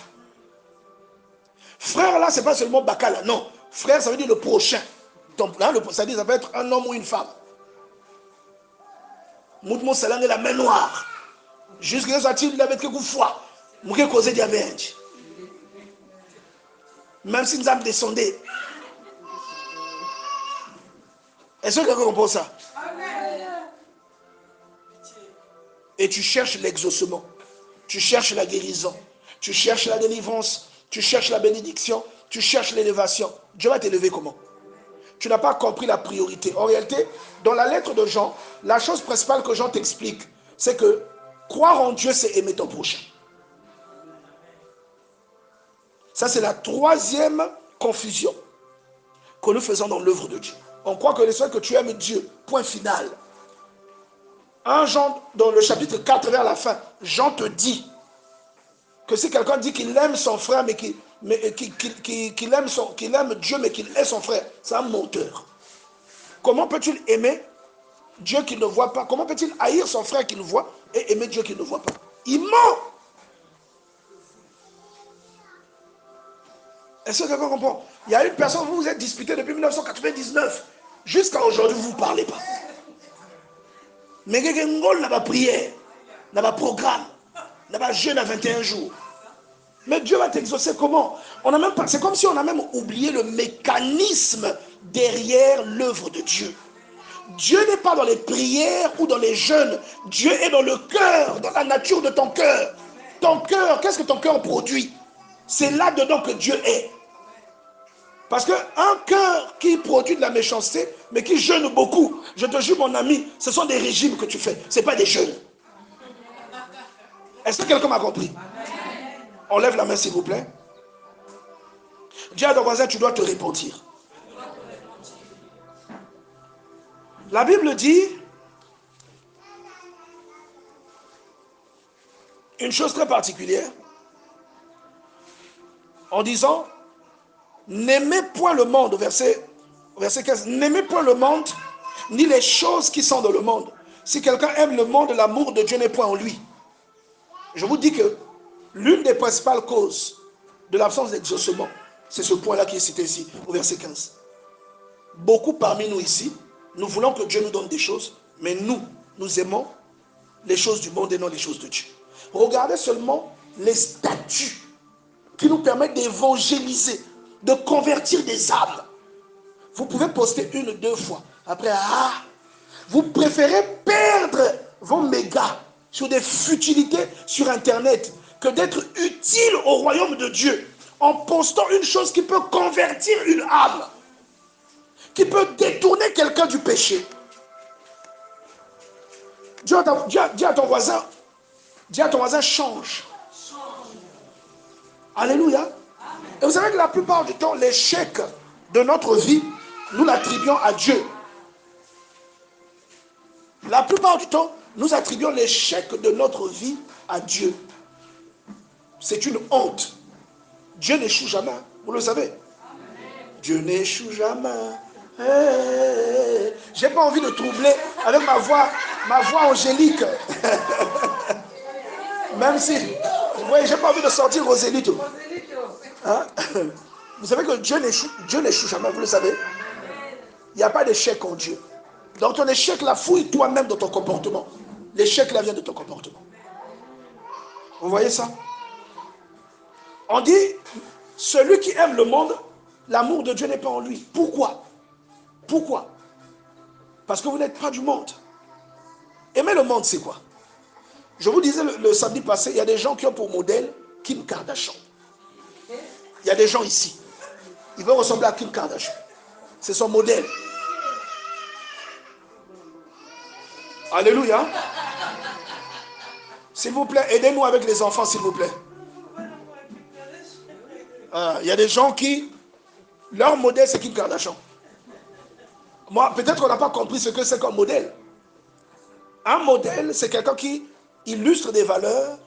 Frère, là, c'est pas seulement Bakala. Non. Frère, ça veut dire le prochain. Ça veut dire ça peut être un homme ou une femme. Moutmon Salang est la main noire. Jusqu'à ce qu'il avait que vous foi. Mouké causé diabète. Même si nous avons descendu. Est-ce que quelqu'un comprend ça? Et tu cherches l'exaucement. Tu cherches la guérison. Tu cherches la délivrance. Tu cherches la bénédiction. Tu cherches l'élévation. Dieu va t'élever comment? Tu n'as pas compris la priorité. En réalité, dans la lettre de Jean, la chose principale que Jean t'explique, c'est que croire en Dieu, c'est aimer ton prochain. Ça, c'est la troisième confusion que nous faisons dans l'œuvre de Dieu. On croit que le seul que tu aimes Dieu, point final. 1 Jean, dans le chapitre 4 vers la fin, Jean te dit que si quelqu'un dit qu'il aime son frère, mais qu'il aime Dieu, mais qu'il est son frère, c'est un menteur. Comment peut-il aimer Dieu qu'il ne voit pas? Comment peut-il haïr son frère qu'il voit et aimer Dieu qu'il ne voit pas? Il ment. Est-ce que quelqu'un comprend? Il y a une personne, vous vous êtes disputé depuis 1999. Jusqu'à aujourd'hui, vous ne parlez pas. Mais quelqu'un n'a pas prière, n'a pas programme, n'a pas jeûne à 21 jours. Mais Dieu va t'exaucer comment? C'est comme si on a même oublié le mécanisme derrière l'œuvre de Dieu. Dieu n'est pas dans les prières ou dans les jeûnes. Dieu est dans le cœur, dans la nature de ton cœur. Ton cœur, qu'est-ce que ton cœur produit? C'est là-dedans que Dieu est. Parce qu'un cœur qui produit de la méchanceté, mais qui jeûne beaucoup, je te jure mon ami, ce sont des régimes que tu fais, ce n'est pas des jeûnes. Est-ce que quelqu'un m'a compris? On lève la main s'il vous plaît. Dis à ton voisin, tu dois te repentir. La Bible dit une chose très particulière en disant n'aimez point le monde, verset 15, n'aimez point le monde ni les choses qui sont dans le monde. Si quelqu'un aime le monde, l'amour de Dieu n'est point en lui. Je vous dis que l'une des principales causes de l'absence d'exaucement, c'est ce point-là qui est cité ici, au verset 15. Beaucoup parmi nous ici, nous voulons que Dieu nous donne des choses, mais nous aimons les choses du monde et non les choses de Dieu. Regardez seulement les statuts qui nous permettent d'évangéliser, de convertir des âmes. Vous pouvez poster 1 ou 2 fois. Après, vous préférez perdre vos mégas sur des futilités sur Internet que d'être utile au royaume de Dieu en postant une chose qui peut convertir une âme, qui peut détourner quelqu'un du péché. Dis à ton voisin, change. Alléluia. Et vous savez que la plupart du temps, l'échec de notre vie, nous l'attribuons à Dieu. La plupart du temps, nous attribuons l'échec de notre vie à Dieu. C'est une honte. Dieu n'échoue jamais, vous le savez. Dieu n'échoue jamais. J'ai pas envie de troubler avec ma voix angélique. Même si, vous voyez, j'ai pas envie de sortir Roselito. Hein? Vous savez que Dieu n'échoue jamais, vous le savez. Il n'y a pas d'échec en Dieu. Donc ton échec là, fouille toi-même dans ton comportement. L'échec là vient de ton comportement. Vous voyez ça? On dit, celui qui aime le monde, l'amour de Dieu n'est pas en lui. Pourquoi? Pourquoi? Parce que vous n'êtes pas du monde. Aimer le monde, c'est quoi? Je vous disais le samedi passé, il y a des gens qui ont pour modèle Kim Kardashian. Il y a des gens ici. Ils veulent ressembler à Kim Kardashian. C'est son modèle. Alléluia. S'il vous plaît, aidez-nous avec les enfants, s'il vous plaît. Il y a des gens qui, leur modèle, c'est Kim Kardashian. Moi, peut-être qu'on n'a pas compris ce que c'est comme modèle. Un modèle, c'est quelqu'un qui illustre des valeurs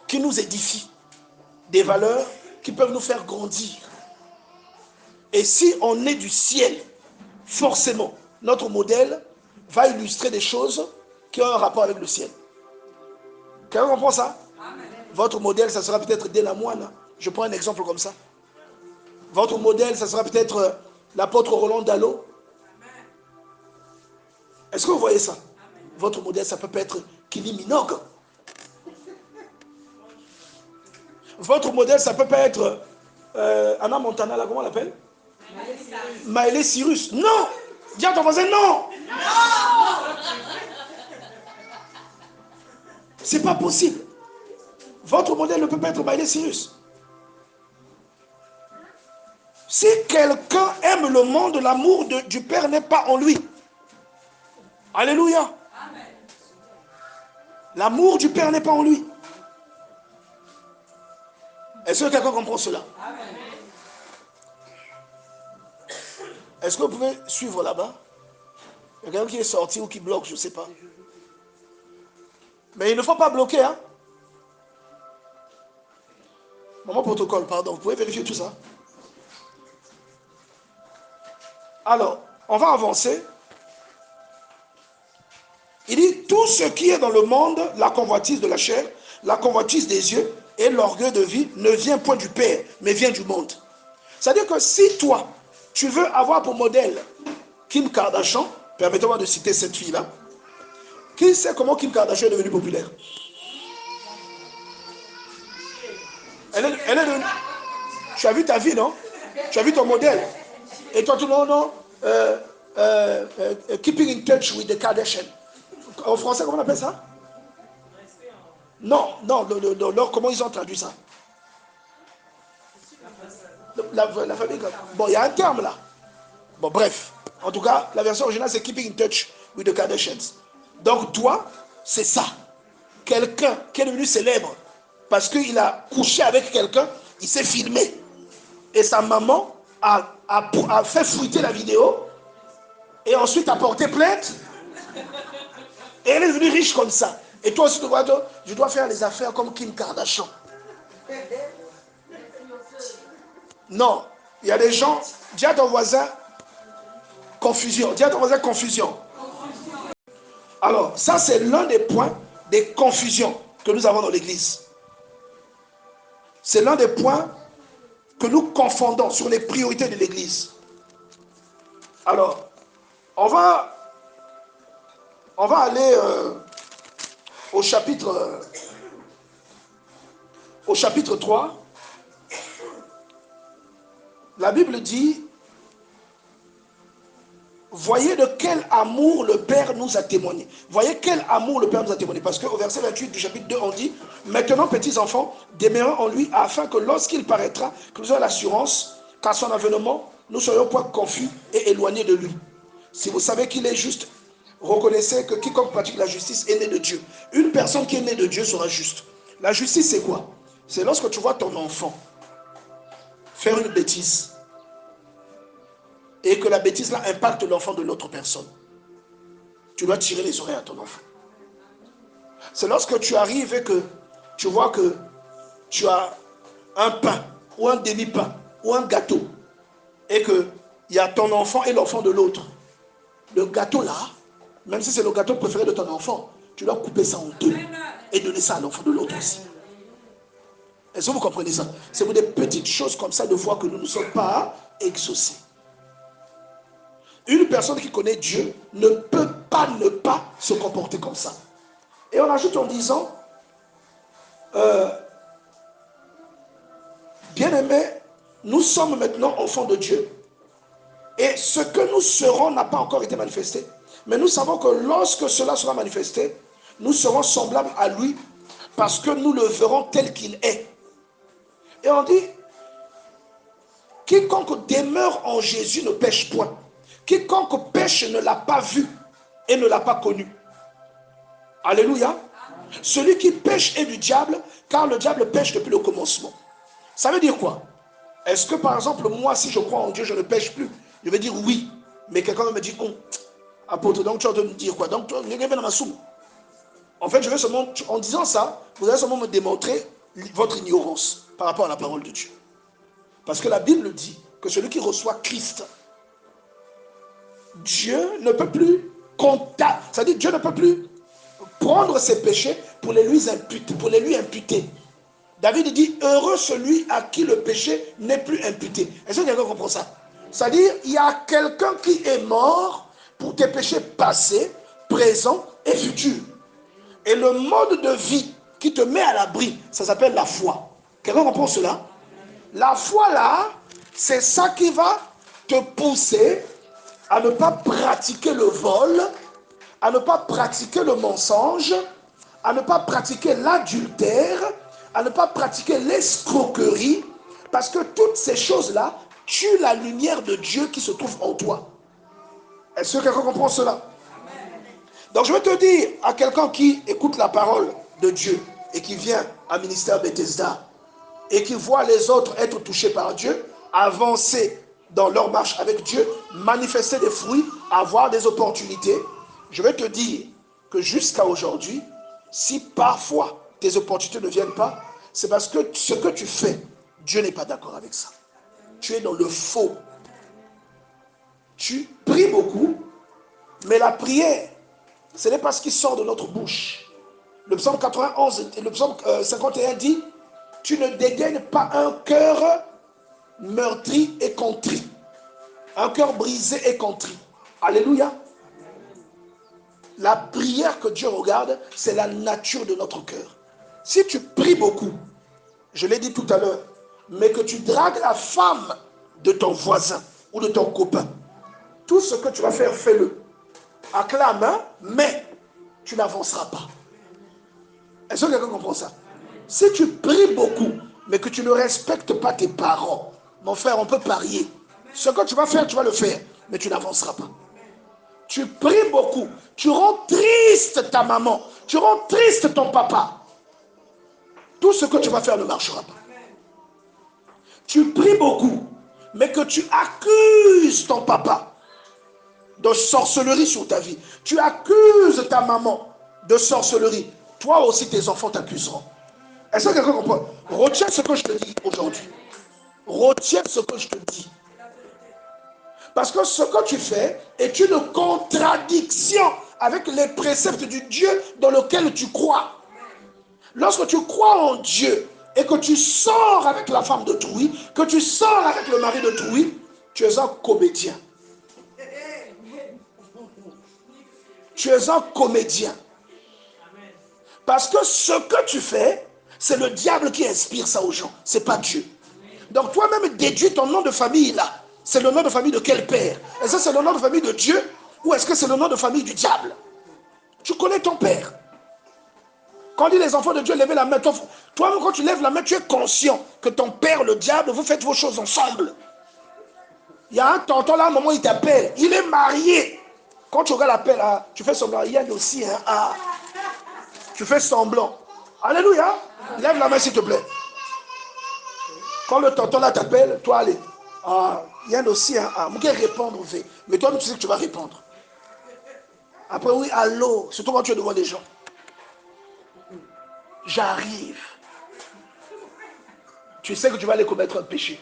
qui nous édifient. Des valeurs qui peuvent nous faire grandir. Et si on est du ciel, forcément, notre modèle va illustrer des choses qui ont un rapport avec le ciel. Quelqu'un comprend ça? Amen. Votre modèle, ça sera peut-être Delamoine. Je prends un exemple comme ça. Votre modèle, ça sera peut-être l'apôtre Roland Dallot. Est-ce que vous voyez ça? Amen. Votre modèle, ça peut être Kylie Minogue. Votre modèle, ça peut pas être Anna Montana, là, comment on l'appelle? Miley Cyrus. Non! Dis à ton voisin, non! Non! C'est pas possible. Votre modèle ne peut pas être Miley Cyrus. Si quelqu'un aime le monde, l'amour du Père n'est pas en lui. Alléluia. L'amour du Père n'est pas en lui. Est-ce que quelqu'un comprend cela? Est-ce que vous pouvez suivre là-bas? Il y a quelqu'un qui est sorti ou qui bloque, je ne sais pas. Mais il ne faut pas bloquer, hein? Maman protocole, pardon. Vous pouvez vérifier tout ça? Alors, on va avancer. Il dit, tout ce qui est dans le monde, la convoitise de la chair, la convoitise des yeux et l'orgueil de vie ne vient point du Père, mais vient du monde. C'est-à-dire que si toi, tu veux avoir pour modèle Kim Kardashian, permettez-moi de citer cette fille-là. Qui sait comment Kim Kardashian est devenue populaire? Elle est devenue... Tu as vu ta vie, non? Tu as vu ton modèle. Et toi, tout le monde, keeping in touch with the Kardashian. En français, comment on appelle ça? Non, comment ils ont traduit ça? La famille. Bon, il y a un terme là. Bon, bref. En tout cas, la version originale, c'est keeping in touch with the Kardashians. Donc, toi, c'est ça. Quelqu'un qui est devenu célèbre parce qu'il a couché avec quelqu'un, il s'est filmé. Et sa maman a fait fouiller la vidéo et ensuite a porté plainte. Et elle est devenue riche comme ça. Et toi aussi, tu dois faire les affaires comme Kim Kardashian. Non, il y a des gens, dis à ton voisin, confusion. Dis à ton voisin, confusion. Alors, ça c'est l'un des points des confusions que nous avons dans l'église. C'est l'un des points que nous confondons sur les priorités de l'église. Alors, on va aller au chapitre 3. La Bible dit, voyez de quel amour le Père nous a témoigné. Voyez quel amour le Père nous a témoigné. Parce qu'au verset 28 du chapitre 2, on dit, maintenant, petits enfants, demeurons en lui, afin que lorsqu'il paraîtra, que nous ayons l'assurance qu'à son avènement, nous soyons point confus et éloignés de lui. Si vous savez qu'il est juste, reconnaissez que quiconque pratique la justice est né de Dieu. Une personne qui est née de Dieu sera juste. La justice, c'est quoi? C'est lorsque tu vois ton enfant faire une bêtise et que la bêtise là impacte l'enfant de l'autre personne. Tu dois tirer les oreilles à ton enfant. C'est lorsque tu arrives et que tu vois que tu as un pain ou un demi-pain ou un gâteau et qu'il y a ton enfant et l'enfant de l'autre. le gâteau là, même si c'est le gâteau préféré de ton enfant, tu dois couper ça en deux et donner ça à l'enfant de l'autre aussi. Est-ce que vous comprenez ça? C'est pour des petites choses comme ça de voir que nous ne sommes pas exaucés. Une personne qui connaît Dieu ne peut pas ne pas se comporter comme ça. Et on ajoute en disant, bien-aimés, nous sommes maintenant enfants de Dieu. Et ce que nous serons n'a pas encore été manifesté. Mais nous savons que lorsque cela sera manifesté, nous serons semblables à lui parce que nous le verrons tel qu'il est. Et on dit, quiconque demeure en Jésus ne pêche point. Quiconque pêche ne l'a pas vu et ne l'a pas connu. Alléluia. Celui qui pêche est du diable, car le diable pêche depuis le commencement. Ça veut dire quoi? Est-ce que par exemple, moi, si je crois en Dieu, je ne pêche plus? Je vais dire oui. Mais quelqu'un va me dire, oh, apôtre, donc tu vas me dire quoi? Donc, en fait, je vais seulement, en disant ça, vous allez seulement me démontrer votre ignorance par rapport à la parole de Dieu. Parce que la Bible dit que celui qui reçoit Christ, Dieu ne peut plus compter, c'est-à-dire Dieu ne peut plus prendre ses péchés pour les lui imputer. David dit, heureux celui à qui le péché n'est plus imputé. Est-ce que quelqu'un comprend ça? C'est-à-dire, il y a quelqu'un qui est mort pour tes péchés passés, présents et futurs. Et le mode de vie qui te met à l'abri, ça s'appelle la foi. Quelqu'un comprend cela? La foi là, c'est ça qui va te pousser à ne pas pratiquer le vol, à ne pas pratiquer le mensonge, à ne pas pratiquer l'adultère, à ne pas pratiquer l'escroquerie, parce que toutes ces choses-là tuent la lumière de Dieu qui se trouve en toi. Est-ce que quelqu'un comprend cela? Donc je vais te dire à quelqu'un qui écoute la parole de Dieu et qui vient à Ministère Bethesda et qui voit les autres être touchés par Dieu, avancer dans leur marche avec Dieu, manifester des fruits, avoir des opportunités, je vais te dire que jusqu'à aujourd'hui, si parfois tes opportunités ne viennent pas, c'est parce que ce que tu fais, Dieu n'est pas d'accord avec ça. Tu es dans le faux. Tu pries beaucoup, mais la prière, ce n'est pas ce qui sort de notre bouche. Le psaume 91 et le psaume 51 dit, tu ne dégaines pas un cœur meurtri et contrit. Un cœur brisé et contrit. Alléluia. La prière que Dieu regarde, c'est la nature de notre cœur. Si tu pries beaucoup, je l'ai dit tout à l'heure, mais que tu dragues la femme de ton voisin ou de ton copain, tout ce que tu vas faire, fais-le. Acclame, hein, mais tu n'avanceras pas. Est-ce que quelqu'un comprend ça? Si tu pries beaucoup, mais que tu ne respectes pas tes parents, mon frère, on peut parier. Ce que tu vas faire, tu vas le faire, mais tu n'avanceras pas. Tu pries beaucoup, tu rends triste ta maman, tu rends triste ton papa. Tout ce que tu vas faire ne marchera pas. Tu pries beaucoup, mais que tu accuses ton papa de sorcellerie sur ta vie. Tu accuses ta maman de sorcellerie. Toi aussi, tes enfants t'accuseront. Est-ce que quelqu'un comprend? Retiens ce que je te dis aujourd'hui. Retiens ce que je te dis. Parce que ce que tu fais est une contradiction avec les préceptes du Dieu dans lequel tu crois. Lorsque tu crois en Dieu et que tu sors avec la femme d'autrui, que tu sors avec le mari d'autrui, tu es un comédien. Tu es un comédien. Parce que ce que tu fais, c'est le diable qui inspire ça aux gens. Ce n'est pas Dieu. Donc toi-même déduis ton nom de famille là. C'est le nom de famille de quel père? Est-ce que c'est le nom de famille de Dieu ou est-ce que c'est le nom de famille du diable? Tu connais ton père. Quand on dit les enfants de Dieu, levez la main. Toi-même, quand tu lèves la main, tu es conscient que ton père, le diable, vous faites vos choses ensemble. Il y a un tonton là, à un moment, il t'appelle. Il est marié. Quand tu regardes l'appel, tu fais semblant. Il y a aussi un tu fais semblant. Alléluia. Lève la main, s'il te plaît. Quand le tonton là t'appelle, toi, allez. Il y a aussi un A. Vous pouvez répondre, mais toi, tu sais que tu vas répondre. Après, oui, allô. Surtout quand tu es devant des gens. J'arrive. Tu sais que tu vas aller commettre un péché.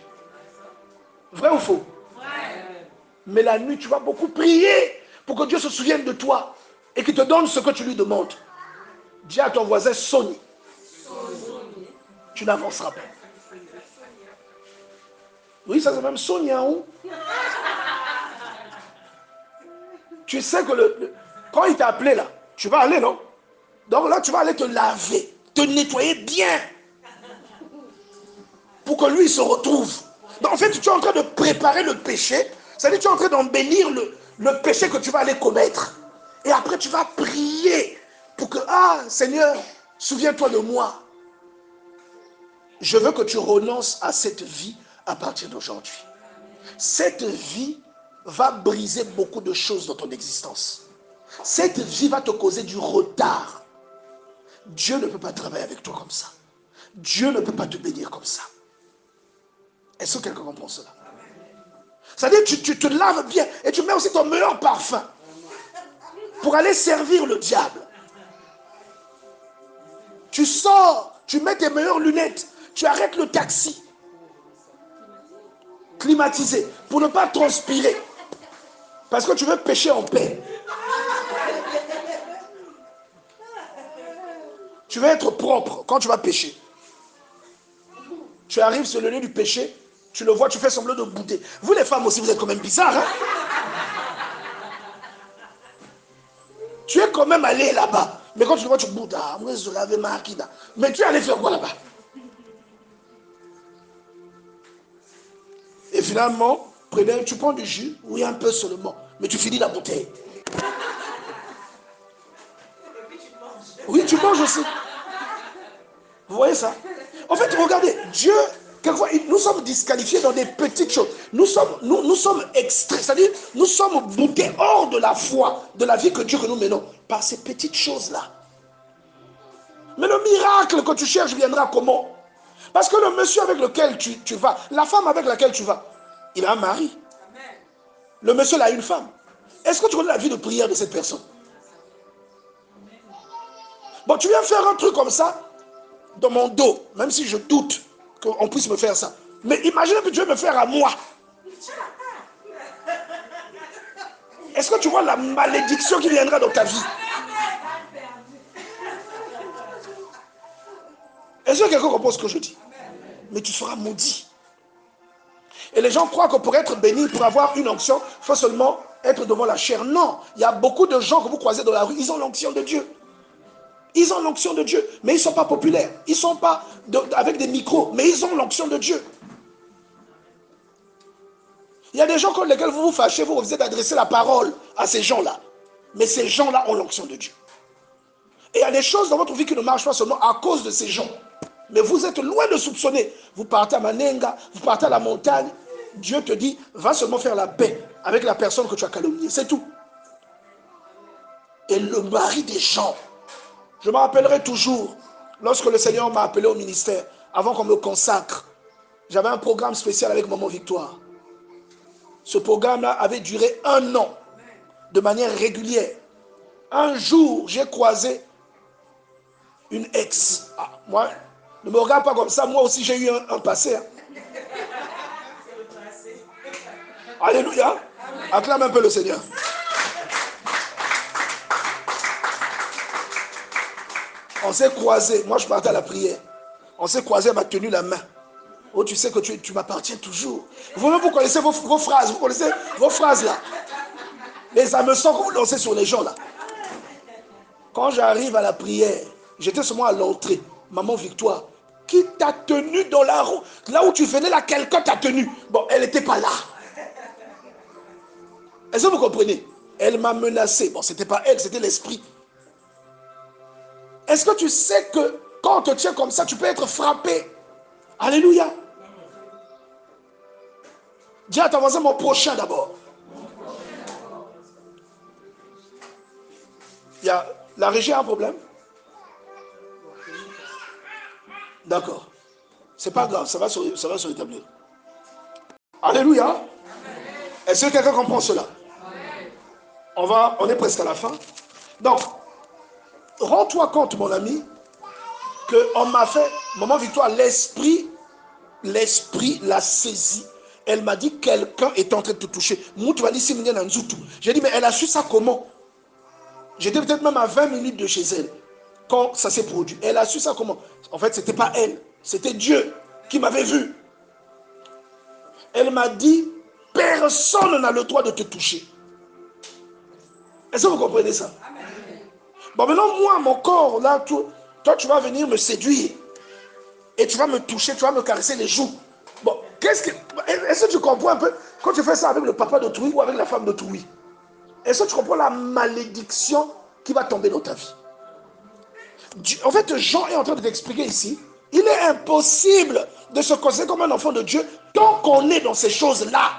Vrai ou faux? Vrai. Mais la nuit, tu vas beaucoup prier pour que Dieu se souvienne de toi et qu'il te donne ce que tu lui demandes. Dis à ton voisin, Sony. Tu n'avanceras pas. Oui, ça c'est même Sonia. Hein? Tu sais que quand il t'a appelé là, tu vas aller, non? Donc là, tu vas aller te laver, te nettoyer bien. Pour que lui se retrouve. Donc en fait, tu es en train de préparer le péché. C'est-à-dire que tu es en train d'embellir le péché que tu vas aller commettre. Et après, tu vas prier pour que, Seigneur, souviens-toi de moi. Je veux que tu renonces à cette vie à partir d'aujourd'hui. Cette vie va briser beaucoup de choses dans ton existence. Cette vie va te causer du retard. Dieu ne peut pas travailler avec toi comme ça. Dieu ne peut pas te bénir comme ça. Est-ce que quelqu'un comprend cela? C'est-à-dire que tu te laves bien et tu mets aussi ton meilleur parfum pour aller servir le diable. Tu sors, tu mets tes meilleures lunettes, tu arrêtes le taxi climatisé pour ne pas transpirer parce que tu veux pécher en paix. Tu veux être propre quand tu vas pécher. Tu arrives sur le lieu du péché, tu le vois, tu fais semblant de bouder. Vous les femmes aussi, vous êtes quand même bizarres. Hein? Tu es quand même allé là-bas. Mais quand tu le vois, tu boudes. Mais tu es allé faire quoi là-bas? Et finalement, tu prends du jus, oui, un peu seulement. Mais tu finis la bouteille. Oui, tu manges aussi. Vous voyez ça? En fait, regardez, Dieu, quelquefois, nous sommes disqualifiés dans des petites choses. Nous sommes extraits, c'est-à-dire, nous sommes boutés hors de la foi, de la vie que Dieu que nous menons, par ces petites choses-là. Mais le miracle que tu cherches viendra comment? Parce que le monsieur avec lequel tu vas, la femme avec laquelle tu vas, il a un mari. Le monsieur a une femme. Est-ce que tu connais la vie de prière de cette personne? Bon, tu viens faire un truc comme ça dans mon dos, même si je doute qu'on puisse me faire ça. Mais imagine que tu veux me faire à moi. Est-ce que tu vois la malédiction qui viendra dans ta vie? Est-ce que quelqu'un comprend ce que je dis? Mais tu seras maudit. Et les gens croient que pour être béni, pour avoir une onction, il faut seulement être devant la chair. Non, il y a beaucoup de gens que vous croisez dans la rue, ils ont l'onction de Dieu. Ils ont l'onction de Dieu, mais ils ne sont pas populaires. Ils ne sont pas avec des micros, mais ils ont l'onction de Dieu. Il y a des gens contre lesquels vous vous fâchez, vous refusez d'adresser la parole à ces gens-là. Mais ces gens-là ont l'onction de Dieu. Et il y a des choses dans votre vie qui ne marchent pas seulement à cause de ces gens. Mais vous êtes loin de soupçonner. Vous partez à Manenga, vous partez à la montagne. Dieu te dit, va seulement faire la paix avec la personne que tu as calomniée. C'est tout. Et le mari des gens. Je me rappellerai toujours, lorsque le Seigneur m'a appelé au ministère, avant qu'on me consacre, j'avais un programme spécial avec Maman Victoire. Ce programme-là avait duré 1 an, de manière régulière. Un jour, j'ai croisé une ex. Moi, ne me regarde pas comme ça, moi aussi j'ai eu un passé. Hein. Alléluia. Acclame un peu le Seigneur. On s'est croisés. Moi, je partais à la prière. On s'est croisés, elle m'a tenu la main. Oh, tu sais que tu m'appartiens toujours. Vous-même, vous connaissez vos phrases. Vous connaissez vos phrases là. Les hameçons que vous lancez sur les gens là. Quand j'arrive à la prière, j'étais seulement à l'entrée. Maman Victoire, qui t'a tenu dans la roue? Là où tu venais là, quelqu'un t'a tenu. Bon, elle n'était pas là. Est-ce que vous comprenez? Elle m'a menacé. Bon, ce n'était pas elle, c'était l'esprit. Est-ce que tu sais que quand on te tient comme ça, tu peux être frappé? Alléluia. Dis à ton voisin, mon prochain d'abord. La régie a un problème? D'accord. C'est pas grave, ça va se rétablir. Alléluia. Est-ce que quelqu'un comprend cela? On est presque à la fin. Donc, rends-toi compte, mon ami, qu'on m'a fait, Maman Victoire, l'esprit l'a saisi Elle m'a dit, quelqu'un est en train de te toucher. J'ai dit, mais elle a su ça comment? J'étais peut-être même à 20 minutes de chez elle quand ça s'est produit. Elle a su ça comment? En fait, ce n'était pas elle, c'était Dieu qui m'avait vu. Elle m'a dit, personne n'a le droit de te toucher. Est-ce que vous comprenez ça? Bon, maintenant, moi, mon corps, là, toi, tu vas venir me séduire. Et tu vas me toucher, tu vas me caresser les joues. Bon, est-ce que tu comprends un peu quand tu fais ça avec le papa d'autrui ou avec la femme d'autrui? Est-ce que tu comprends la malédiction qui va tomber dans ta vie? En fait, Jean est en train de t'expliquer ici, il est impossible de se considérer comme un enfant de Dieu tant qu'on est dans ces choses-là.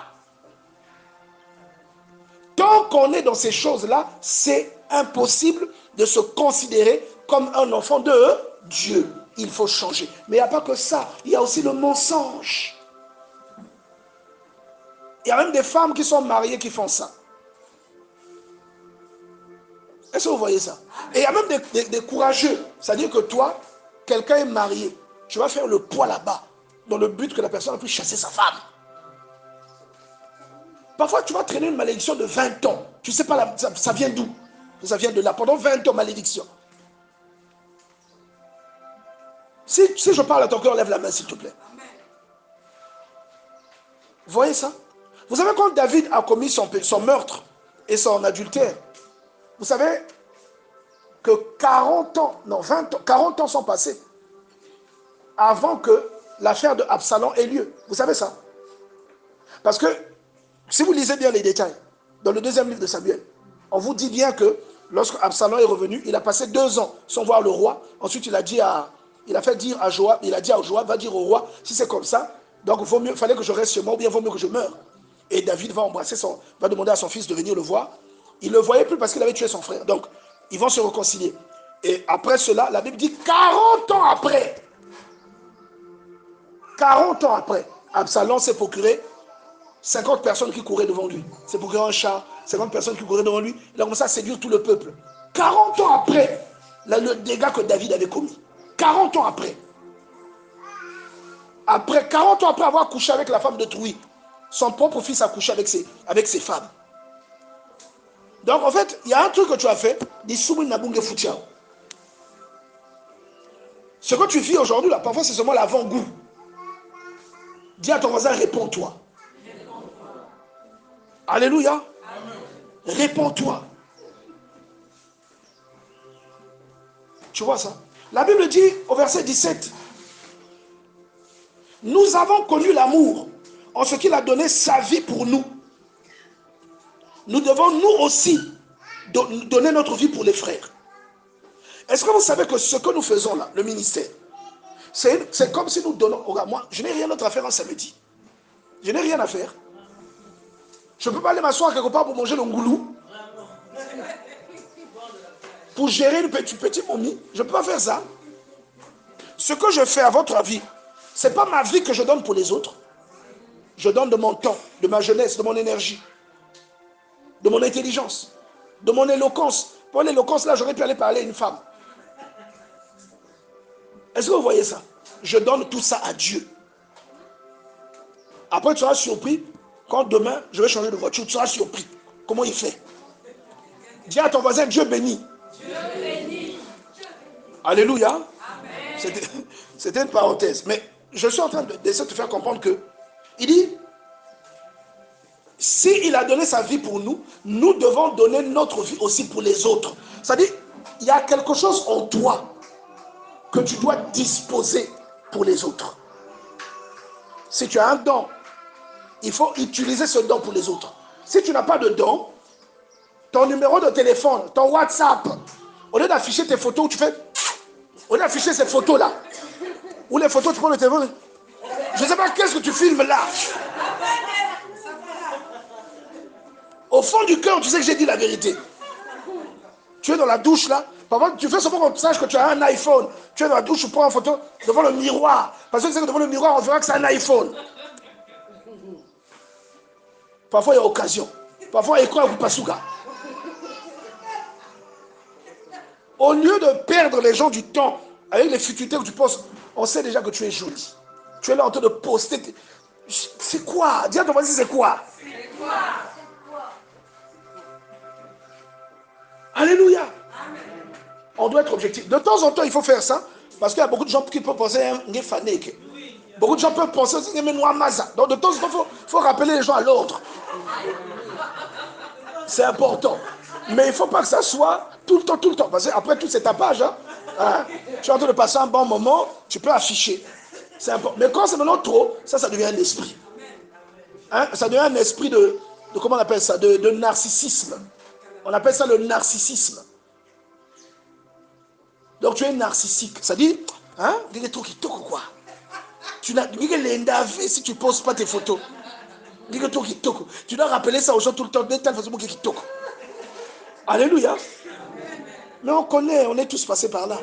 Tant qu'on est dans ces choses-là, c'est impossible de se considérer comme un enfant de Dieu. Il faut changer. Mais il n'y a pas que ça, il y a aussi le mensonge. Il y a même des femmes qui sont mariées qui font ça. Est-ce que vous voyez ça? Et il y a même des courageux. C'est-à-dire que toi, quelqu'un est marié. Tu vas faire le poids là-bas, dans le but que la personne puisse chasser sa femme. Parfois, tu vas traîner une malédiction de 20 ans. Tu ne sais pas, ça vient d'où? Ça vient de là. Pendant 20 ans, malédiction. Si je parle à ton cœur, lève la main, s'il te plaît. Vous voyez ça? Vous savez, quand David a commis son meurtre et son adultère, vous savez que 40 ans, non 20 ans, 40 ans sont passés avant que l'affaire de Absalom ait lieu. Vous savez ça? Parce que, si vous lisez bien les détails, dans le 2e livre de Samuel, on vous dit bien que lorsque Absalom est revenu, il a passé 2 ans sans voir le roi. Ensuite, il a fait dire à Joab, il a dit à Joab, va dire au roi, si c'est comme ça, donc il fallait que je reste chez moi ou bien il vaut mieux que je meure. Et David va demander à son fils de venir le voir. Il ne le voyait plus parce qu'il avait tué son frère. Donc, ils vont se réconcilier. Et après cela, la Bible dit 40 ans après, 40 ans après, Absalom s'est procuré 50 personnes qui couraient devant lui. C'est procuré un char, 50 personnes qui couraient devant lui. Il a commencé à séduire tout le peuple. 40 ans après, le dégât que David avait commis. 40 ans après. 40 ans après avoir couché avec la femme d'autrui, son propre fils a couché avec ses femmes. Donc en fait, il y a un truc que tu as fait, ce que tu vis aujourd'hui, là, parfois c'est seulement l'avant-goût. Dis à ton voisin, réponds-toi. Alléluia. Réponds-toi. Tu vois ça? La Bible dit au verset 17, nous avons connu l'amour en ce qu'il a donné sa vie pour nous. Nous devons nous aussi donner notre vie pour les frères. Est-ce que vous savez que ce que nous faisons là, le ministère, c'est comme si nous donnons... Regarde, moi, je n'ai rien d'autre à faire un samedi. Je n'ai rien à faire. Je ne peux pas aller m'asseoir quelque part pour manger le ngoulou. Pour gérer une petite momie. Je ne peux pas faire ça. Ce que je fais, à votre avis, ce n'est pas ma vie que je donne pour les autres. Je donne de mon temps, de ma jeunesse, de mon énergie, de mon intelligence, de mon éloquence. Pour l'éloquence, là, j'aurais pu aller parler à une femme. Est-ce que vous voyez ça? Je donne tout ça à Dieu. Après, tu seras surpris. Quand demain, je vais changer de voiture, tu seras surpris. Comment il fait? Dis à ton voisin, Dieu bénit. Dieu bénit. Alléluia. C'était une parenthèse. Mais je suis en train d'essayer de te faire comprendre que, il dit, s'il a donné sa vie pour nous, nous devons donner notre vie aussi pour les autres. C'est-à-dire, il y a quelque chose en toi que tu dois disposer pour les autres. Si tu as un don, il faut utiliser ce don pour les autres. Si tu n'as pas de don, ton numéro de téléphone, ton WhatsApp, au lieu d'afficher tes photos, tu fais... Au lieu d'afficher ces photos-là, ou les photos, tu prends le téléphone, je ne sais pas qu'est-ce que tu filmes là. Au fond du cœur, tu sais que j'ai dit la vérité. Tu es dans la douche là, parfois tu fais seulement qu'on sache que tu as un iPhone. Tu es dans la douche, tu prends une photo devant le miroir. Parce que tu sais que devant le miroir, on verra que c'est un iPhone. Parfois il y a occasion. Parfois il y a quoi à vous pasouga. Au lieu de perdre les gens du temps avec les futilités que tu poses, on sait déjà que tu es jolie. Tu es là en train de poster. C'est quoi? Dis à ton voisin, c'est quoi? C'est quoi? Alléluia. Amen. On doit être objectif. De temps en temps, il faut faire ça. Parce qu'il y a beaucoup de gens qui peuvent penser à un fanéque. Beaucoup de gens peuvent penser aussi à un maza. Donc de temps en temps, il faut rappeler les gens à l'ordre. C'est important. Mais il ne faut pas que ça soit tout le temps, tout le temps. Parce qu'après tout, c'est tapage. Tu es en train de passer un bon moment, tu peux afficher. C'est important. Mais quand c'est maintenant trop, ça devient un esprit. Ça devient un esprit de comment on appelle ça, de narcissisme. On appelle ça le narcissisme. Donc tu es narcissique. Ça dit, il y a des trucs qui toquent quoi. Tu n'as si tu ne poses pas tes photos. Tu dois rappeler ça aux gens tout le temps, de telle façon qui toque. Alléluia. Mais on connaît, on est tous passés par là.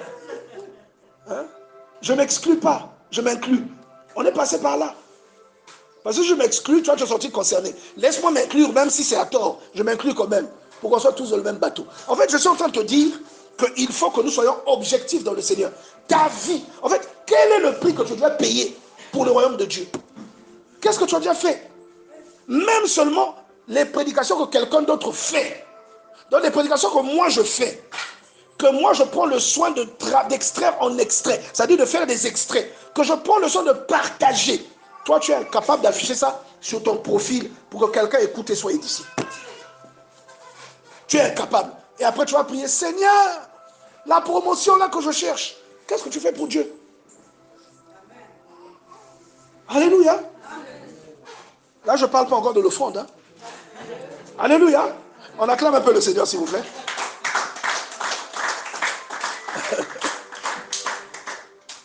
Je ne m'exclus pas, je m'inclus. On est passé par là. Parce que je m'exclus, toi tu es sorti concerné. Laisse-moi m'inclure, même si c'est à tort. Je m'inclus quand même, pour qu'on soit tous dans le même bateau. En fait, je suis en train de te dire qu'il faut que nous soyons objectifs dans le Seigneur. Ta vie, en fait, quel est le prix que tu dois payer pour le royaume de Dieu? Qu'est-ce que tu as déjà fait? Même seulement les prédications que quelqu'un d'autre fait. Donc les prédications que moi je fais, que moi je prends le soin d'extraire en extrait, c'est-à-dire de faire des extraits, que je prends le soin de partager. Toi, tu es incapable d'afficher ça sur ton profil pour que quelqu'un écoute et soit édifié. Tu es incapable. Et après, tu vas prier, Seigneur, la promotion là que je cherche, qu'est-ce que tu fais pour Dieu? Amen. Alléluia. Amen. Là, je ne parle pas encore de l'offrande. Hein. Alléluia. On acclame un peu le Seigneur, s'il vous plaît.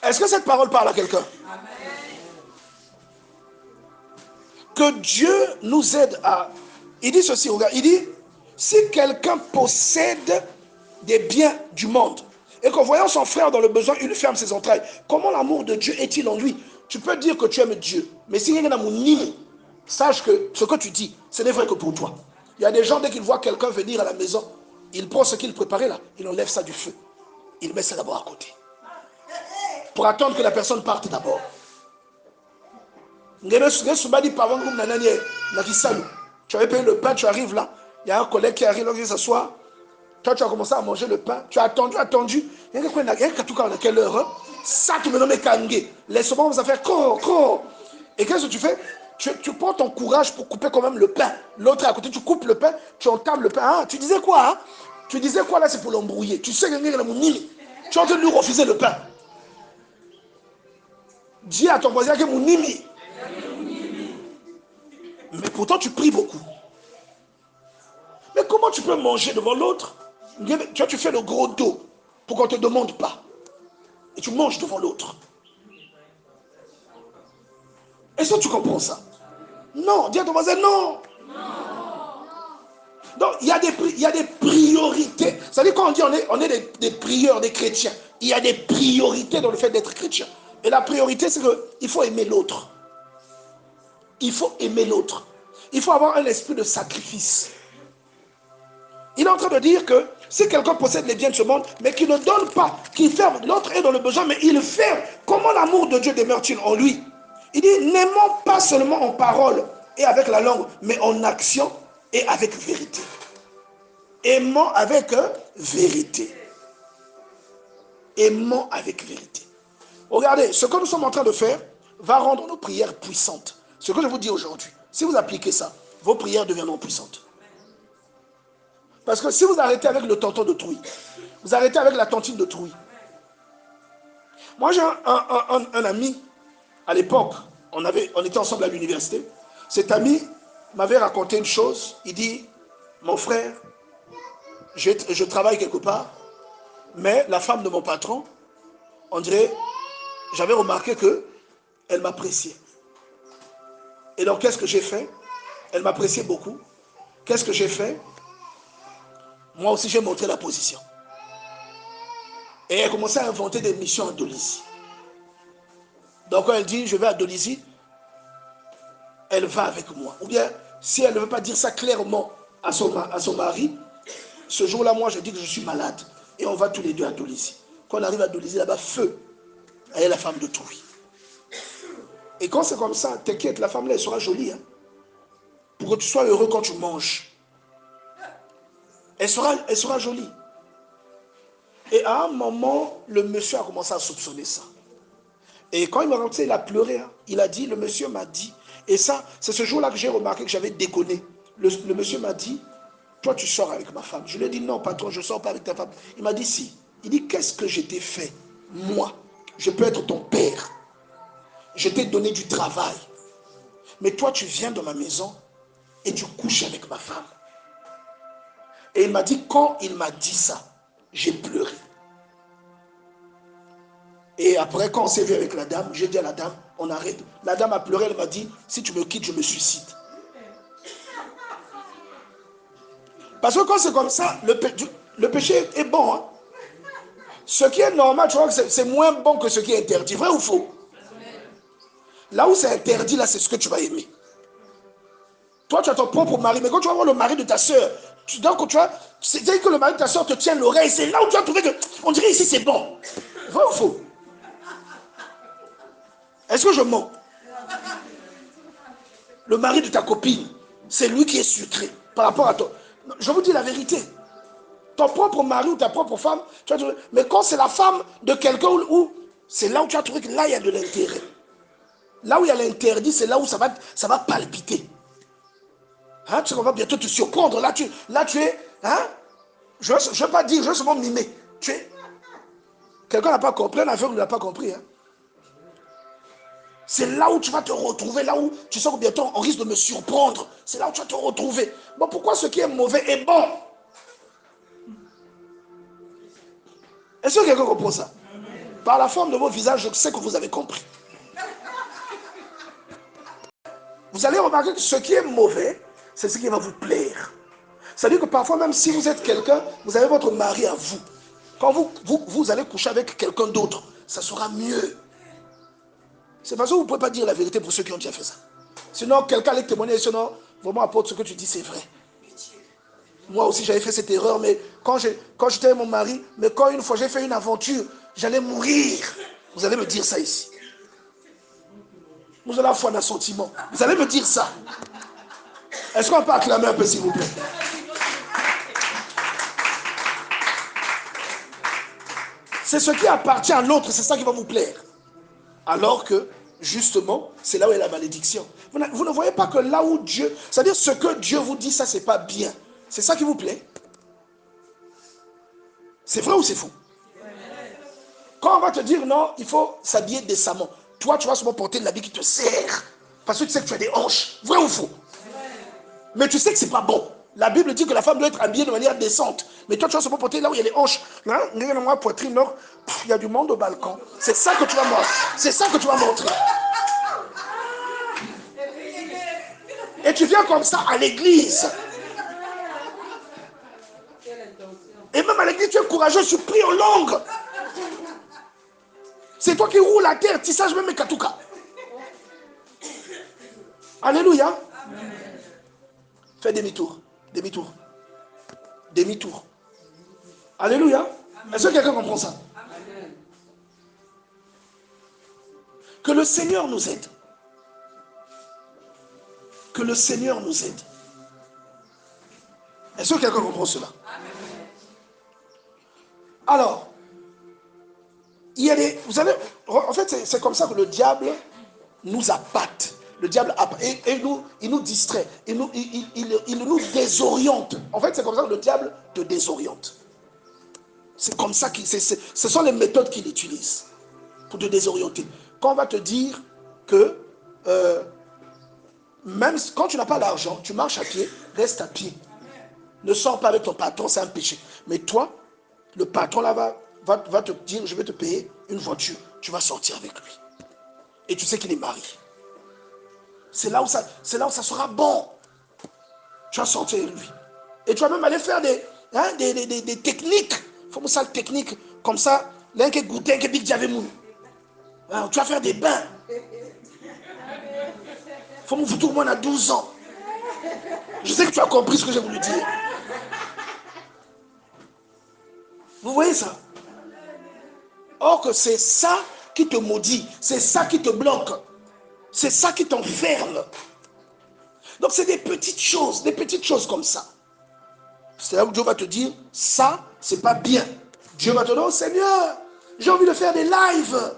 Est-ce que cette parole parle à quelqu'un? Que Dieu nous aide à... Il dit ceci, regarde, il dit, si quelqu'un possède des biens du monde, et qu'en voyant son frère dans le besoin, il ferme ses entrailles, comment l'amour de Dieu est-il en lui? Tu peux dire que tu aimes Dieu, mais si il y a un nid, sache que ce que tu dis, ce n'est vrai que pour toi. Il y a des gens, dès qu'ils voient quelqu'un venir à la maison, ils prennent ce qu'il préparait là, ils enlèvent ça du feu. Ils mettent ça d'abord à côté. Pour attendre que la personne parte d'abord. Tu avais payé le pain, tu arrives là. Il y a un collègue qui arrive, là, il s'assoit. Toi, tu as commencé à manger le pain. Tu as attendu. Il y a quelle heure? Ça, tu me nommes Kangé. Les secondes vont faire corps. Et qu'est-ce que tu fais? Tu prends ton courage pour couper quand même le pain. L'autre est à côté, tu coupes le pain, tu entames le pain. Ah, tu disais quoi? Hein? Tu disais quoi là? C'est pour l'embrouiller. Tu sais que tu es en train de lui refuser le pain. Dis à ton voisin que mon nimi. Mais pourtant, tu pries beaucoup. Mais comment tu peux manger devant l'autre? Tu fais le gros dos pour qu'on ne te demande pas. Et tu manges devant l'autre. Est-ce que tu comprends ça? Non. Dis à ton voisin, non. Donc, il y a des priorités. C'est-à-dire, quand on dit on est des prieurs, des chrétiens, il y a des priorités dans le fait d'être chrétien. Et la priorité, c'est qu'il faut aimer l'autre. Il faut aimer l'autre. Il faut avoir un esprit de sacrifice. Il est en train de dire que si quelqu'un possède les biens de ce monde, mais qu'il ne donne pas, qu'il ferme, l'autre est dans le besoin, mais il ferme. Comment l'amour de Dieu demeure-t-il en lui? Il dit, n'aimons pas seulement en parole et avec la langue, mais en action et avec vérité. Aimons avec vérité. Aimons avec vérité. Regardez, ce que nous sommes en train de faire va rendre nos prières puissantes. Ce que je vous dis aujourd'hui, si vous appliquez ça, vos prières deviendront puissantes. Parce que si vous arrêtez avec le tonton de Trouille, vous arrêtez avec la tontine de Trouille. Moi, j'ai un ami, à l'époque, on était ensemble à l'université. Cet ami m'avait raconté une chose. Il dit, mon frère, je travaille quelque part, mais la femme de mon patron, on dirait, j'avais remarqué qu'elle m'appréciait. Et donc, qu'est-ce que j'ai fait? Elle m'appréciait beaucoup. Qu'est-ce que j'ai fait? Moi aussi, j'ai montré la position. Et elle a commencé à inventer des missions à Dolisie. Donc, quand elle dit, je vais à Dolisie, elle va avec moi. Ou bien, si elle ne veut pas dire ça clairement à son mari, ce jour-là, moi, je dis que je suis malade. Et on va tous les deux à Dolisie. Quand on arrive à Dolisie, là-bas, feu. Elle est la femme de Trouille. Et quand c'est comme ça, t'inquiète, la femme là, elle sera jolie. Hein, pour que tu sois heureux quand tu manges. Elle sera jolie. Et à un moment, le monsieur a commencé à soupçonner ça. Et quand il m'a rentré, il a pleuré. Hein. Il a dit, le monsieur m'a dit, et ça, c'est ce jour-là que j'ai remarqué que j'avais déconné. Le monsieur m'a dit, toi tu sors avec ma femme. Je lui ai dit, non patron, je ne sors pas avec ta femme. Il m'a dit, si. Il dit, qu'est-ce que je t'ai fait? Moi, je peux être ton père. Je t'ai donné du travail. Mais toi, tu viens dans ma maison et tu couches avec ma femme. Et il m'a dit, quand il m'a dit ça, j'ai pleuré. Et après, quand on s'est vu avec la dame, j'ai dit à la dame, on arrête. La dame a pleuré, elle m'a dit, si tu me quittes, je me suicide. Parce que quand c'est comme ça, le péché est bon. Hein? Ce qui est normal, tu vois que c'est moins bon que ce qui est interdit. Vrai ou faux? Là où c'est interdit, là, c'est ce que tu vas aimer. Toi, tu as ton propre mari, mais quand tu vas voir le mari de ta soeur, c'est-à-dire que le mari de ta soeur te tient l'oreille, c'est là où tu vas trouver que, on dirait ici c'est bon. Vrai ou faux? Est-ce que je mens? Le mari de ta copine, c'est lui qui est sucré par rapport à toi. Je vous dis la vérité. Ton propre mari ou ta propre femme, tu vas trouver, mais quand c'est la femme de quelqu'un où c'est là où tu vas trouver que là il y a de l'intérêt. Là où il y a l'interdit, c'est là où ça va palpiter. Hein, tu sais qu'on va bientôt te surprendre. Là, tu es. Hein, je ne veux pas dire, je veux seulement mimer. Quelqu'un n'a pas compris, un aveugle n'a pas compris. Hein. C'est là où tu vas te retrouver, là où tu sens que bientôt on risque de me surprendre. C'est là où tu vas te retrouver. Bon, pourquoi ce qui est mauvais est bon? Est-ce que quelqu'un comprend ça? Par la forme de vos visages, je sais que vous avez compris. Vous allez remarquer que ce qui est mauvais, c'est ce qui va vous plaire. C'est-à-dire que parfois, même si vous êtes quelqu'un, vous avez votre mari à vous. Quand vous allez coucher avec quelqu'un d'autre, ça sera mieux. C'est parce que vous ne pouvez pas dire la vérité pour ceux qui ont déjà fait ça. Sinon, quelqu'un allait témoigner, sinon, vraiment, apporte ce que tu dis, c'est vrai. Moi aussi, j'avais fait cette erreur, mais quand j'étais avec mon mari, mais quand une fois j'ai fait une aventure, j'allais mourir. Vous allez me dire ça ici. Vous allez avoir un sentiment. Vous allez me dire ça. Est-ce qu'on peut acclamer un peu, s'il vous plaît? C'est ce qui appartient à l'autre, c'est ça qui va vous plaire. Alors que, justement, c'est là où est la malédiction. Vous ne voyez pas que là où Dieu... C'est-à-dire ce que Dieu vous dit, ça, c'est pas bien. C'est ça qui vous plaît? C'est vrai ou c'est faux? Quand on va te dire non, il faut s'habiller décemment. Toi, tu vas seulement porter l'habit qui te sert. Parce que tu sais que tu as des hanches. Vrai ou faux? Mais tu sais que c'est pas bon. La Bible dit que la femme doit être habillée de manière décente. Mais toi, tu vas seulement porter là où il y a les hanches. Regarde-moi, poitrine, nord. Il y a du monde au balcon. C'est ça que tu vas montrer. C'est ça que tu vas montrer. Et tu viens comme ça à l'église. Et même à l'église, tu es courageux, tu pries en langue. C'est toi qui roules la terre, tissage même Katouka. Alléluia. Fais demi-tour. Demi-tour. Demi-tour. Alléluia. Est-ce que quelqu'un comprend ça? Que le Seigneur nous aide. Que le Seigneur nous aide. Est-ce que quelqu'un comprend cela? Alors, il y a des... Vous allez... En fait, c'est comme ça que le diable nous appâte. Le diable il nous distrait. Il nous désoriente. En fait, c'est comme ça que le diable te désoriente. C'est comme ça ce sont les méthodes qu'il utilise pour te désorienter. Quand on va te dire que même quand tu n'as pas d'argent, tu marches à pied, reste à pied. Ne sors pas avec ton patron, c'est un péché. Mais toi, le patron là va te dire, je vais te payer une voiture. Tu vas sortir avec lui. Et tu sais qu'il est marié. C'est là où ça sera bon. Tu vas sortir avec lui. Et tu vas même aller faire des techniques. Il faut ça technique. Comme ça, l'un qui est goûté, un qui est big diavemou. Tu vas faire des bains. Il faut me foutre au moins à 12 ans. Je sais que tu as compris ce que j'ai voulu dire. Vous voyez ça? Or que c'est ça qui te maudit. C'est ça qui te bloque. C'est ça qui t'enferme. Donc c'est des petites choses comme ça. C'est là où Dieu va te dire, ça, c'est pas bien. Dieu va te dire, oh Seigneur, j'ai envie de faire des lives.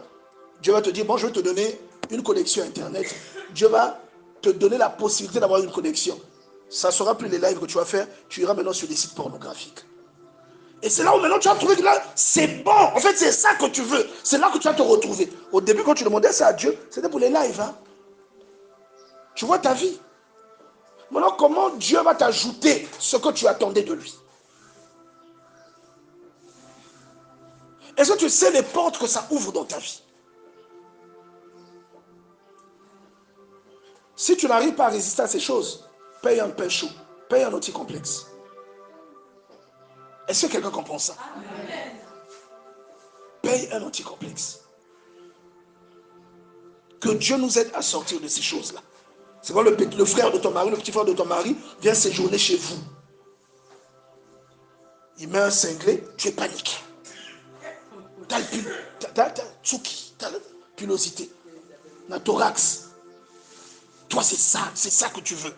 Dieu va te dire, bon, je vais te donner une connexion Internet. Dieu va te donner la possibilité d'avoir une connexion. Ça ne sera plus les lives que tu vas faire, tu iras maintenant sur des sites pornographiques. Et c'est là où maintenant tu vas trouver que là, c'est bon. En fait, c'est ça que tu veux. C'est là que tu vas te retrouver. Au début, quand tu demandais ça à Dieu, c'était pour les lives. Hein? Tu vois ta vie. Maintenant, comment Dieu va t'ajouter ce que tu attendais de lui? Est-ce que tu sais les portes que ça ouvre dans ta vie? Si tu n'arrives pas à résister à ces choses, paye un pain chaud, paye un anticomplexe. Est-ce que quelqu'un comprend ça? Amen. Paye un anticomplexe. Que Dieu nous aide à sortir de ces choses-là. C'est quand le frère de ton mari, le petit frère de ton mari vient séjourner chez vous. Il met un cinglé, tu es paniqué. Tu as le tsuki, tu as la pilosité, la thorax. Toi, c'est ça que tu veux.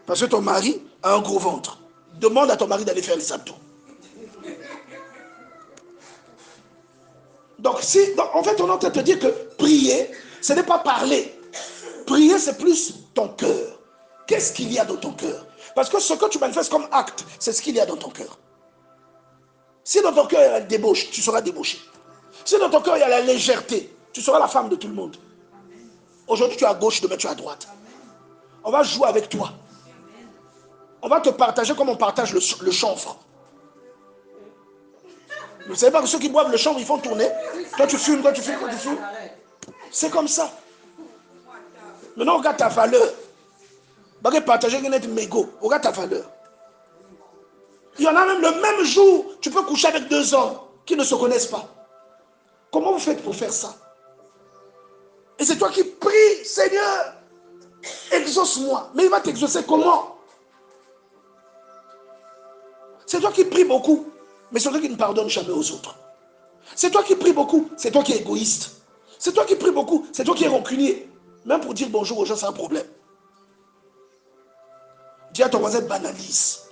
Parce que ton mari a un gros ventre. Demande à ton mari d'aller faire les abdos. Donc, en fait, on est en train de te dire que prier, ce n'est pas parler. Prier, c'est plus ton cœur. Qu'est-ce qu'il y a dans ton cœur? Parce que ce que tu manifestes comme acte, c'est ce qu'il y a dans ton cœur. Si dans ton cœur, il y a la débauche, tu seras débauché. Si dans ton cœur, il y a la légèreté, tu seras la femme de tout le monde. Aujourd'hui, tu es à gauche, demain, tu es à droite. On va jouer avec toi. On va te partager comme on partage le chanvre. Vous ne savez pas que ceux qui boivent le chanvre, ils font tourner. Toi, tu fumes, toi, tu fumes, toi, tu fumes. C'est comme ça. Maintenant, regarde ta valeur. Regarde partager avec mégot. Regarde ta valeur. Il y en a même le même jour, tu peux coucher avec deux hommes qui ne se connaissent pas. Comment vous faites pour faire ça? Et c'est toi qui pries, Seigneur, exauce-moi. Mais il va t'exaucer comment? C'est toi qui pries beaucoup, mais c'est toi qui ne pardonne jamais aux autres. C'est toi qui pries beaucoup, c'est toi qui es égoïste. C'est toi qui pries beaucoup, c'est toi qui es rancunier. Même pour dire bonjour aux gens, c'est un problème. Dis à ton voisin, banalise.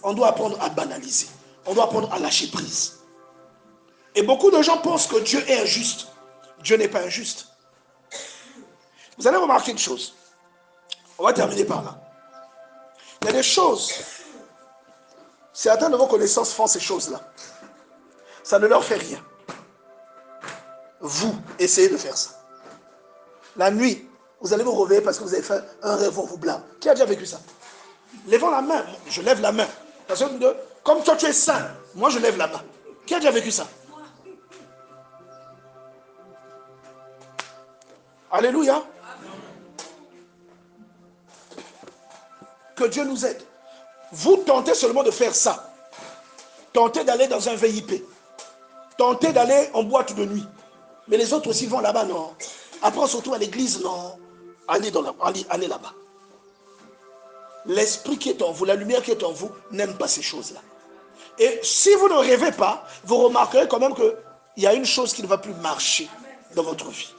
On doit apprendre à banaliser. On doit apprendre à lâcher prise. Et beaucoup de gens pensent que Dieu est injuste. Dieu n'est pas injuste. Vous allez remarquer une chose. On va terminer par là. Il y a des choses. Certains de vos connaissances font ces choses-là. Ça ne leur fait rien. Vous, essayez de faire ça. La nuit, vous allez vous réveiller parce que vous avez fait un rêve, on vous blâme. Qui a déjà vécu ça? Lèvons la main. Je lève la main. Parce que comme toi tu es saint, moi je lève la main. Qui a déjà vécu ça? Alléluia. Que Dieu nous aide. Vous tentez seulement de faire ça. Tentez d'aller dans un VIP. Tentez d'aller en boîte de nuit. Mais les autres aussi vont là-bas, non. Après, surtout à l'église, non. Allez là-bas. L'esprit qui est en vous, la lumière qui est en vous, n'aime pas ces choses-là. Et si vous ne rêvez pas, vous remarquerez quand même qu'il y a une chose qui ne va plus marcher dans votre vie.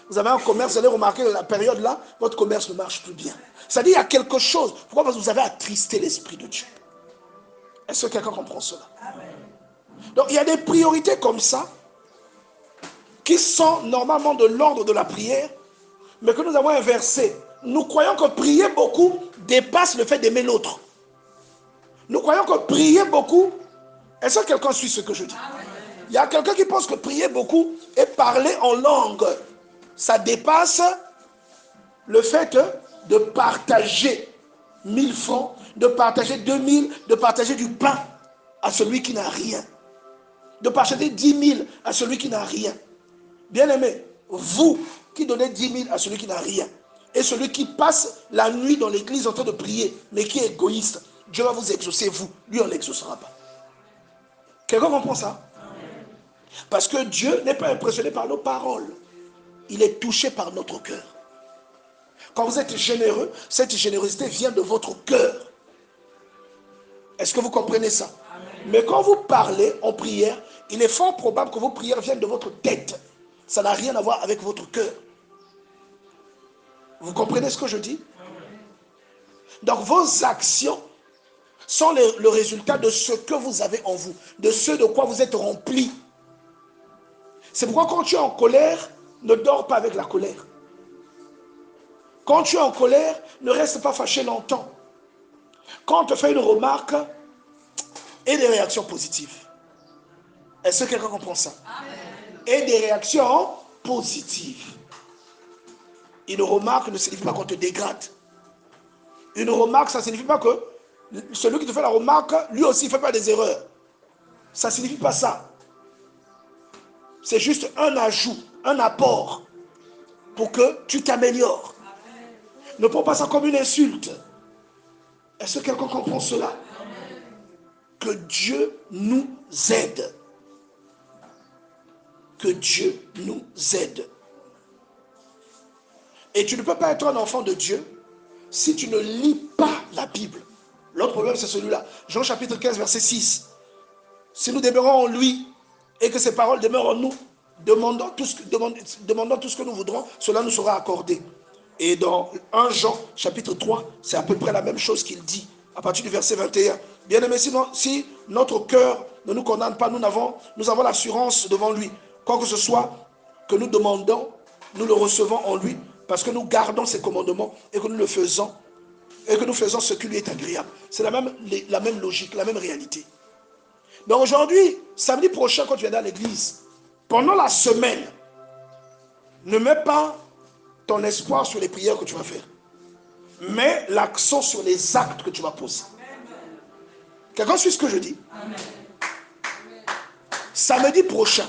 Vous avez un commerce, vous allez remarquer que la période là, votre commerce ne marche plus bien. C'est-à-dire qu'il y a quelque chose. Pourquoi? Parce que vous avez attristé l'esprit de Dieu. Est-ce que quelqu'un comprend cela? Donc il y a des priorités comme ça qui sont normalement de l'ordre de la prière, mais que nous avons inversé. Nous croyons que prier beaucoup dépasse le fait d'aimer l'autre. Nous croyons que prier beaucoup, est-ce que quelqu'un suit ce que je dis? Il y a quelqu'un qui pense que prier beaucoup et parler en langue, ça dépasse le fait de partager 1000 francs, de partager 2000, de partager du pain à celui qui n'a rien, de partager 10 000 à celui qui n'a rien. Bien aimé, vous qui donnez 10 000 à celui qui n'a rien, et celui qui passe la nuit dans l'église en train de prier, mais qui est égoïste, Dieu va vous exaucer, vous. Lui, on ne l'exaucera pas. Quelqu'un comprend ça? Parce que Dieu n'est pas impressionné par nos paroles. Il est touché par notre cœur. Quand vous êtes généreux, cette générosité vient de votre cœur. Est-ce que vous comprenez ça? Mais quand vous parlez en prière, il est fort probable que vos prières viennent de votre tête. Ça n'a rien à voir avec votre cœur. Vous comprenez ce que je dis? Donc vos actions sont le résultat de ce que vous avez en vous, de ce de quoi vous êtes rempli. C'est pourquoi quand tu es en colère, ne dors pas avec la colère. Quand tu es en colère, ne reste pas fâché longtemps. Quand on te fait une remarque, aie des réactions positives. Est-ce que quelqu'un comprend ça? Et des réactions positives. Une remarque ne signifie pas qu'on te dégrade. Une remarque, ça ne signifie pas que celui qui te fait la remarque, lui aussi, ne fait pas des erreurs. Ça ne signifie pas ça. C'est juste un ajout, un apport pour que tu t'améliores. Ne prends pas ça comme une insulte. Est-ce que quelqu'un comprend cela? Que Dieu nous aide. Que Dieu nous aide. Et tu ne peux pas être un enfant de Dieu si tu ne lis pas la Bible. L'autre problème, c'est celui-là. Jean chapitre 15, verset 6. Si nous demeurons en lui et que ses paroles demeurent en nous, demandons tout ce que nous voudrons, cela nous sera accordé. Et dans 1 Jean chapitre 3, c'est à peu près la même chose qu'il dit, à partir du verset 21. Bien-aimés, si notre cœur ne nous condamne pas, nous avons l'assurance devant lui. Quoi que ce soit que nous demandons, nous le recevons en lui, parce que nous gardons ses commandements et que nous le faisons, et que nous faisons ce qui lui est agréable. C'est la même logique, la même réalité. Donc aujourd'hui, samedi prochain, quand tu viendras à l'église, pendant la semaine, ne mets pas ton espoir sur les prières que tu vas faire. Mets l'accent sur les actes que tu vas poser. Quelqu'un suit ce que je dis? Amen. Samedi prochain,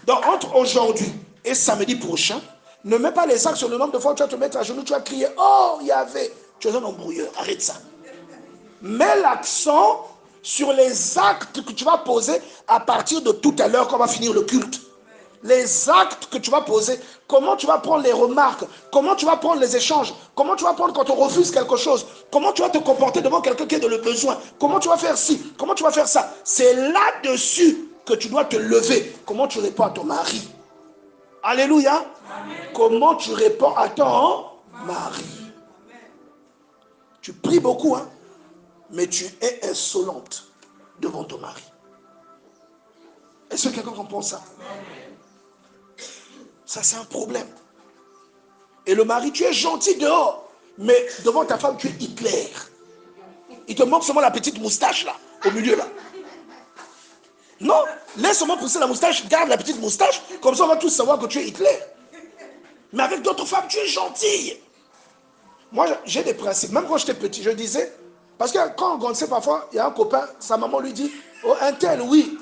donc entre aujourd'hui et samedi prochain, ne mets pas les actes sur le nombre de fois où tu vas te mettre à genoux, tu vas crier, oh, il y avait. Tu es un embrouilleur, arrête ça. Mets l'accent sur les actes que tu vas poser à partir de tout à l'heure quand on va finir le culte. Les actes que tu vas poser, comment tu vas prendre les remarques, comment tu vas prendre les échanges, comment tu vas prendre quand on refuse quelque chose, comment tu vas te comporter devant quelqu'un qui est dans le besoin, comment tu vas faire ci, comment tu vas faire ça. C'est là-dessus que tu dois te lever. Comment tu réponds à ton mari? Alléluia. Amen. Comment tu réponds à ton mari? Tu pries beaucoup, hein, mais tu es insolente devant ton mari. Est-ce que quelqu'un comprend ça? Ça, c'est un problème. Et le mari, tu es gentil dehors, mais devant ta femme, tu es Hitler. Il te manque seulement la petite moustache, là, au milieu, là. Non, laisse seulement pousser la moustache, garde la petite moustache, comme ça, on va tous savoir que tu es Hitler. Mais avec d'autres femmes, tu es gentille. Moi, j'ai des principes. Même quand j'étais petit, je disais, parce que quand on grandissait parfois, il y a un copain, sa maman lui dit, oh, un tel, oui,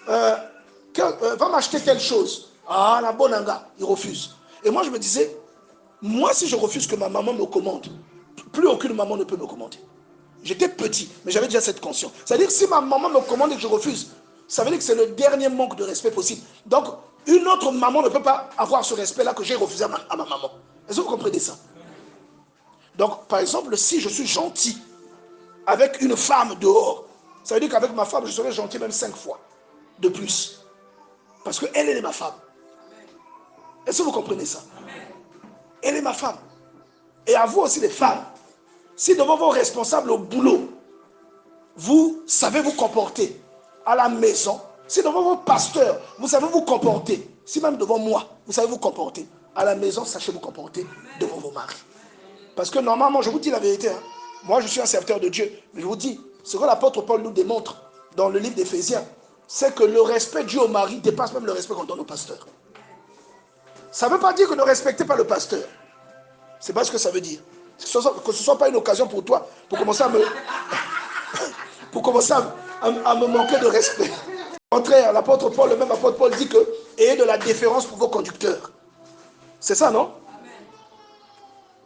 va m'acheter telle chose. Ah, la bonne anga, il refuse. Et moi, je me disais, moi, si je refuse que ma maman me commande, plus aucune maman ne peut me commander. J'étais petit, mais j'avais déjà cette conscience. C'est-à-dire que si ma maman me commande et que je refuse, ça veut dire que c'est le dernier manque de respect possible. Donc, une autre maman ne peut pas avoir ce respect-là que j'ai refusé à ma maman. Est-ce que vous comprenez ça? Donc, par exemple, si je suis gentil avec une femme dehors, ça veut dire qu'avec ma femme, je serai gentil même 5 fois de plus. Parce qu'elle est ma femme. Est-ce que vous comprenez ça? Elle est ma femme. Et à vous aussi les femmes, si devant vos responsables au boulot, vous savez vous comporter à la maison, si devant vos pasteurs, vous savez vous comporter, si même devant moi, vous savez vous comporter, à la maison, sachez vous comporter devant vos maris. Parce que normalement, je vous dis la vérité, hein, moi je suis un serviteur de Dieu, mais je vous dis, ce que l'apôtre Paul nous démontre dans le livre d'Éphésiens, c'est que le respect dû au mari dépasse même le respect qu'on donne au pasteur. Ça ne veut pas dire que ne respectez pas le pasteur. C'est pas ce que ça veut dire. Que ce ne soit pas une occasion pour toi pour commencer à me, à me manquer de respect. Au contraire, l'apôtre Paul, le même apôtre Paul dit que ayez de la déférence pour vos conducteurs. C'est ça, non?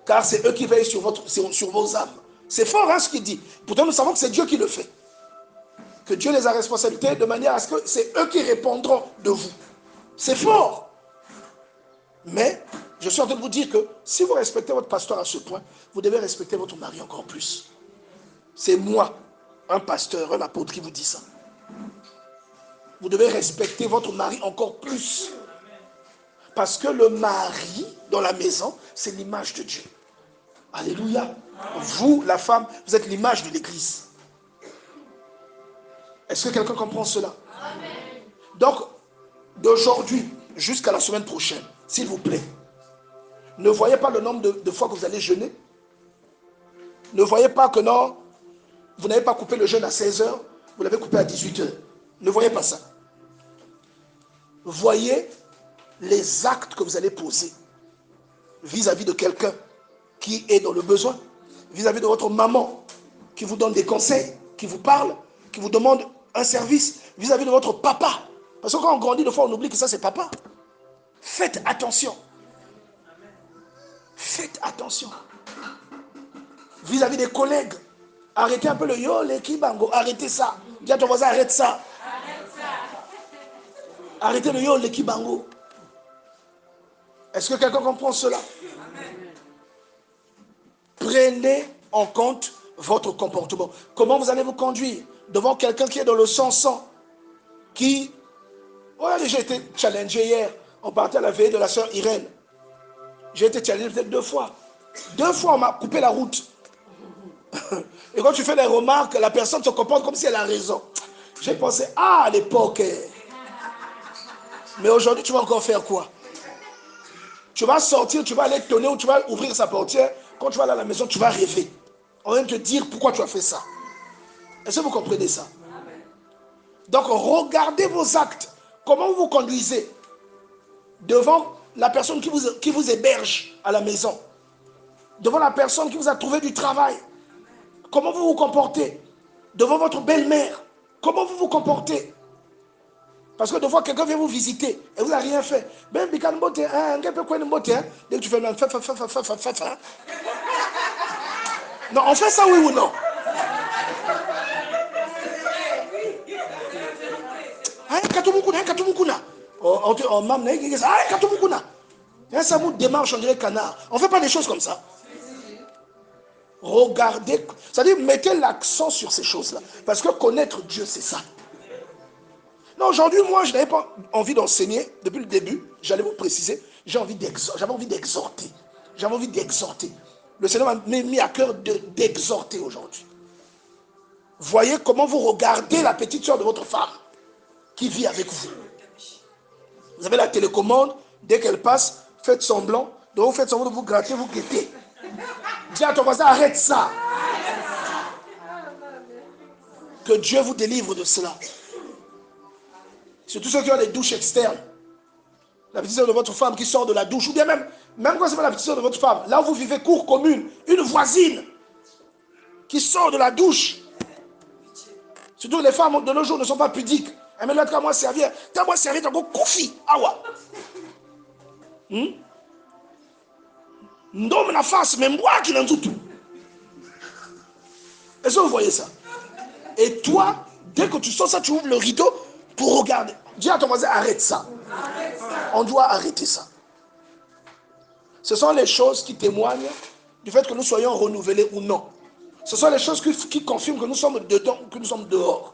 Car c'est eux qui veillent sur vos âmes. C'est fort, hein, ce qu'il dit. Pourtant, nous savons que c'est Dieu qui le fait. Que Dieu les a responsabilités de manière à ce que c'est eux qui répondront de vous. C'est fort. Mais je suis en train de vous dire que si vous respectez votre pasteur à ce point, vous devez respecter votre mari encore plus. C'est moi, un pasteur, un apôtre qui vous dit ça. Vous devez respecter votre mari encore plus. Parce que le mari dans la maison, c'est l'image de Dieu. Alléluia. Vous, la femme, vous êtes l'image de l'église. Est-ce que quelqu'un comprend cela? Amen. Donc, d'aujourd'hui jusqu'à la semaine prochaine, s'il vous plaît, ne voyez pas le nombre de fois que vous allez jeûner. Ne voyez pas que non, vous n'avez pas coupé le jeûne à 16 heures, vous l'avez coupé à 18 heures. Ne voyez pas ça. Voyez les actes que vous allez poser vis-à-vis de quelqu'un qui est dans le besoin, vis-à-vis de votre maman qui vous donne des conseils, qui vous parle, qui vous demande un service, vis-à-vis de votre papa. Parce que quand on grandit, des fois on oublie que ça c'est papa. Faites attention. Faites attention. Vis-à-vis des collègues, arrêtez un peu le yo, les kibango, arrêtez ça. Dis à ton voisin, arrête ça. Arrêtez le yo, les kibango. Est-ce que quelqu'un comprend cela? Prenez en compte votre comportement. Comment vous allez vous conduire devant quelqu'un qui est dans le sang, qui... Oh, j'ai été challengé hier. On partait à la veille de la sœur Irène. J'ai été challengé peut-être 2 fois. 2 fois, on m'a coupé la route. Et quand tu fais des remarques, la personne se comporte comme si elle a raison. J'ai pensé, ah, à l'époque. Mais aujourd'hui, tu vas encore faire quoi? Tu vas sortir, tu vas aller tonner ou tu vas ouvrir sa portière. Quand tu vas aller à la maison, tu vas rêver. On vient te dire pourquoi tu as fait ça. Est-ce que vous comprenez ça? Donc, regardez vos actes. Comment vous vous conduisez devant la personne qui vous héberge à la maison, devant la personne qui vous a trouvé du travail. Comment vous vous comportez devant votre belle-mère? Comment vous vous comportez? Parce que des fois, quelqu'un vient vous visiter et vous n'avez rien fait. Dès que tu fais le... Non, on fait ça oui ou non? Ça vous démarche, on dirait canard. On ne fait pas des choses comme ça. Regardez, c'est-à-dire mettez l'accent sur ces choses-là. Parce que connaître Dieu, c'est ça. Non, aujourd'hui, moi, je n'avais pas envie d'enseigner depuis le début. J'allais vous préciser. J'avais envie d'exhorter. J'avais envie d'exhorter. Le Seigneur m'a mis à cœur d'exhorter aujourd'hui. Voyez comment vous regardez la petite soeur de votre femme qui vit avec vous. Vous avez la télécommande, dès qu'elle passe, faites semblant. Donc vous faites semblant de vous gratter, vous guettez. Dis à ton voisin, arrête ça. Que Dieu vous délivre de cela. Surtout ceux qui ont des douches externes. La petite soeur de votre femme qui sort de la douche, ou bien même quand c'est pas la petite soeur de votre femme, là où vous vivez cour commune, une voisine qui sort de la douche. Surtout les femmes de nos jours ne sont pas pudiques. Elle me dit à moi servir. T'as moi servir, t'as encore koufi. Awa. Non, mais la face, mais moi qui n'en tout. Est-ce que vous voyez ça? Et toi, dès que tu sors ça, tu ouvres le rideau pour regarder. Dis à ton voisin, arrête ça. On doit arrêter ça. Ce sont les choses qui témoignent du fait que nous soyons renouvelés ou non. Ce sont les choses qui confirment que nous sommes dedans ou que nous sommes dehors.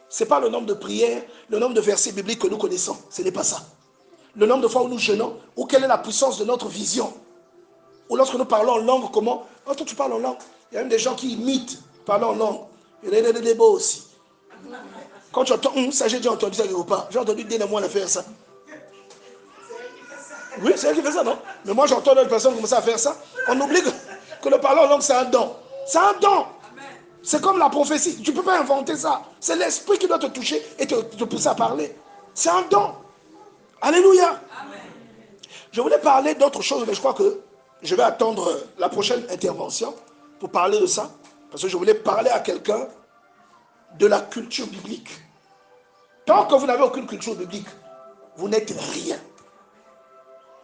Ce n'est pas le nombre de prières, le nombre de versets bibliques que nous connaissons. Ce n'est pas ça. Le nombre de fois où nous jeûnons, ou quelle est la puissance de notre vision. Ou lorsque nous parlons en langue, comment? Quand tu parles en langue, il y a même des gens qui imitent, parlant en langue. Il y a des beaux aussi. Quand tu entends, ça j'ai déjà entendu ça quelque part. J'ai entendu Dénémoine faire ça. Oui, c'est elle qui fait ça, non? Mais moi j'entends d'autres personnes commencer à faire ça. On oublie que le parler en langue c'est un don. C'est un don. C'est comme la prophétie. Tu ne peux pas inventer ça. C'est l'esprit qui doit te toucher et te pousser à parler. C'est un don. Alléluia. Amen. Je voulais parler d'autre chose, mais je crois que je vais attendre la prochaine intervention pour parler de ça. Parce que je voulais parler à quelqu'un de la culture biblique. Tant que vous n'avez aucune culture biblique, vous n'êtes rien.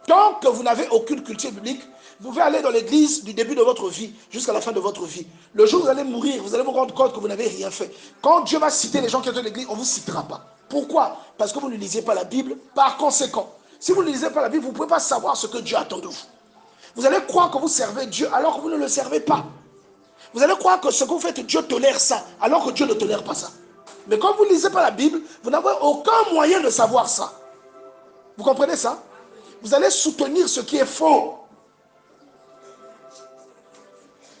Tant que vous n'avez aucune culture biblique, vous pouvez aller dans l'église du début de votre vie jusqu'à la fin de votre vie. Le jour où vous allez mourir, vous allez vous rendre compte que vous n'avez rien fait. Quand Dieu va citer les gens qui sont dans l'église, on ne vous citera pas. Pourquoi? Parce que vous ne lisez pas la Bible. Par conséquent, si vous ne lisez pas la Bible, vous ne pouvez pas savoir ce que Dieu attend de vous. Vous allez croire que vous servez Dieu alors que vous ne le servez pas. Vous allez croire que ce que vous faites, Dieu tolère ça, alors que Dieu ne tolère pas ça. Mais quand vous ne lisez pas la Bible, vous n'avez aucun moyen de savoir ça. Vous comprenez ça? Vous allez soutenir ce qui est faux.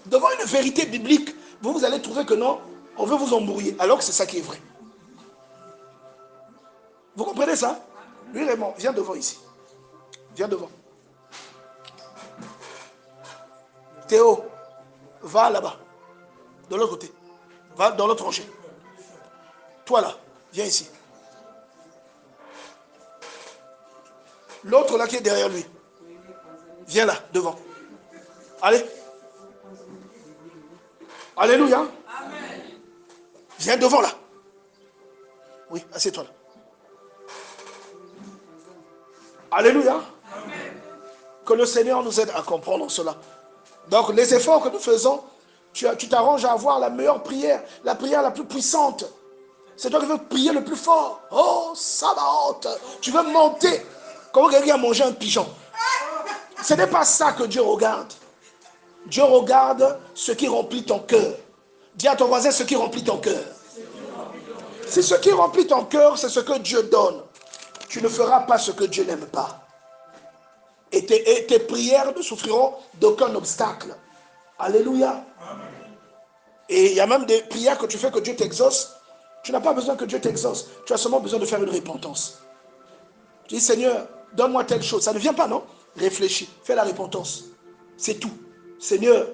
Devant une vérité biblique, vous allez trouver que non, on veut vous embrouiller, alors que c'est ça qui est vrai. Vous comprenez ça? Lui, Raymond, viens devant ici. Viens devant. Théo, va là-bas, de l'autre côté. Va dans l'autre rangée. Toi là, viens ici. L'autre là qui est derrière lui. Viens là, devant. Allez. Alléluia. Amen. Viens devant là. Oui, assieds-toi là. Alléluia. Amen. Que le Seigneur nous aide à comprendre cela. Donc les efforts que nous faisons, tu t'arranges à avoir la meilleure prière, la prière la plus puissante. C'est toi qui veux prier le plus fort. Oh, Sabaoth. Tu veux monter. Comment quelqu'un a mangé un pigeon. Ce n'est pas ça que Dieu regarde. Dieu regarde ce qui remplit ton cœur. Dis à ton voisin ce qui remplit ton cœur. Si ce qui remplit ton cœur, c'est ce que Dieu donne, tu ne feras pas ce que Dieu n'aime pas. Et tes prières ne souffriront d'aucun obstacle. Alléluia. Et il y a même des prières que tu fais que Dieu t'exauce. Tu n'as pas besoin que Dieu t'exauce. Tu as seulement besoin de faire une repentance. Tu dis, Seigneur, donne-moi telle chose. Ça ne vient pas, non? Réfléchis, fais la repentance. C'est tout. Seigneur,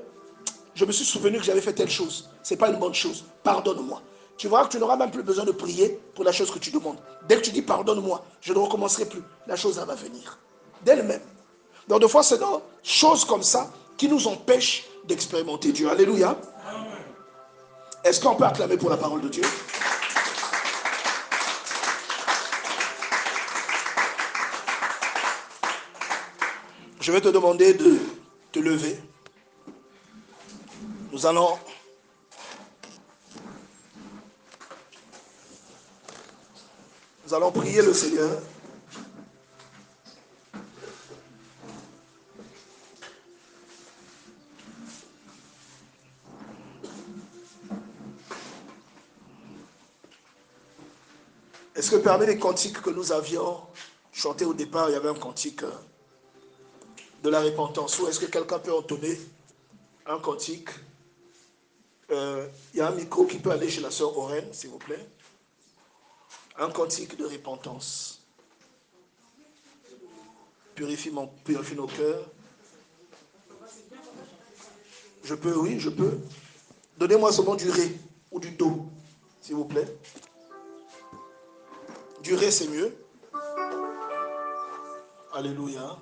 je me suis souvenu que j'avais fait telle chose. Ce n'est pas une bonne chose. Pardonne-moi. Tu verras que tu n'auras même plus besoin de prier pour la chose que tu demandes. Dès que tu dis pardonne-moi, je ne recommencerai plus. La chose elle va venir. D'elle-même. Donc des fois, c'est des choses comme ça qui nous empêchent d'expérimenter Dieu. Alléluia. Est-ce qu'on peut acclamer pour la parole de Dieu? Je vais te demander de te lever. Nous allons prier le Seigneur. Est-ce que parmi les cantiques que nous avions chantés au départ, il y avait un cantique de la repentance? Ou est-ce que quelqu'un peut entonner un cantique? Il y a un micro qui peut aller chez la sœur Oren, s'il vous plaît. Un cantique de repentance. Purifie nos cœurs. Je peux, oui, je peux. Donnez-moi seulement du ré ou du do, s'il vous plaît. Du ré, c'est mieux. Alléluia.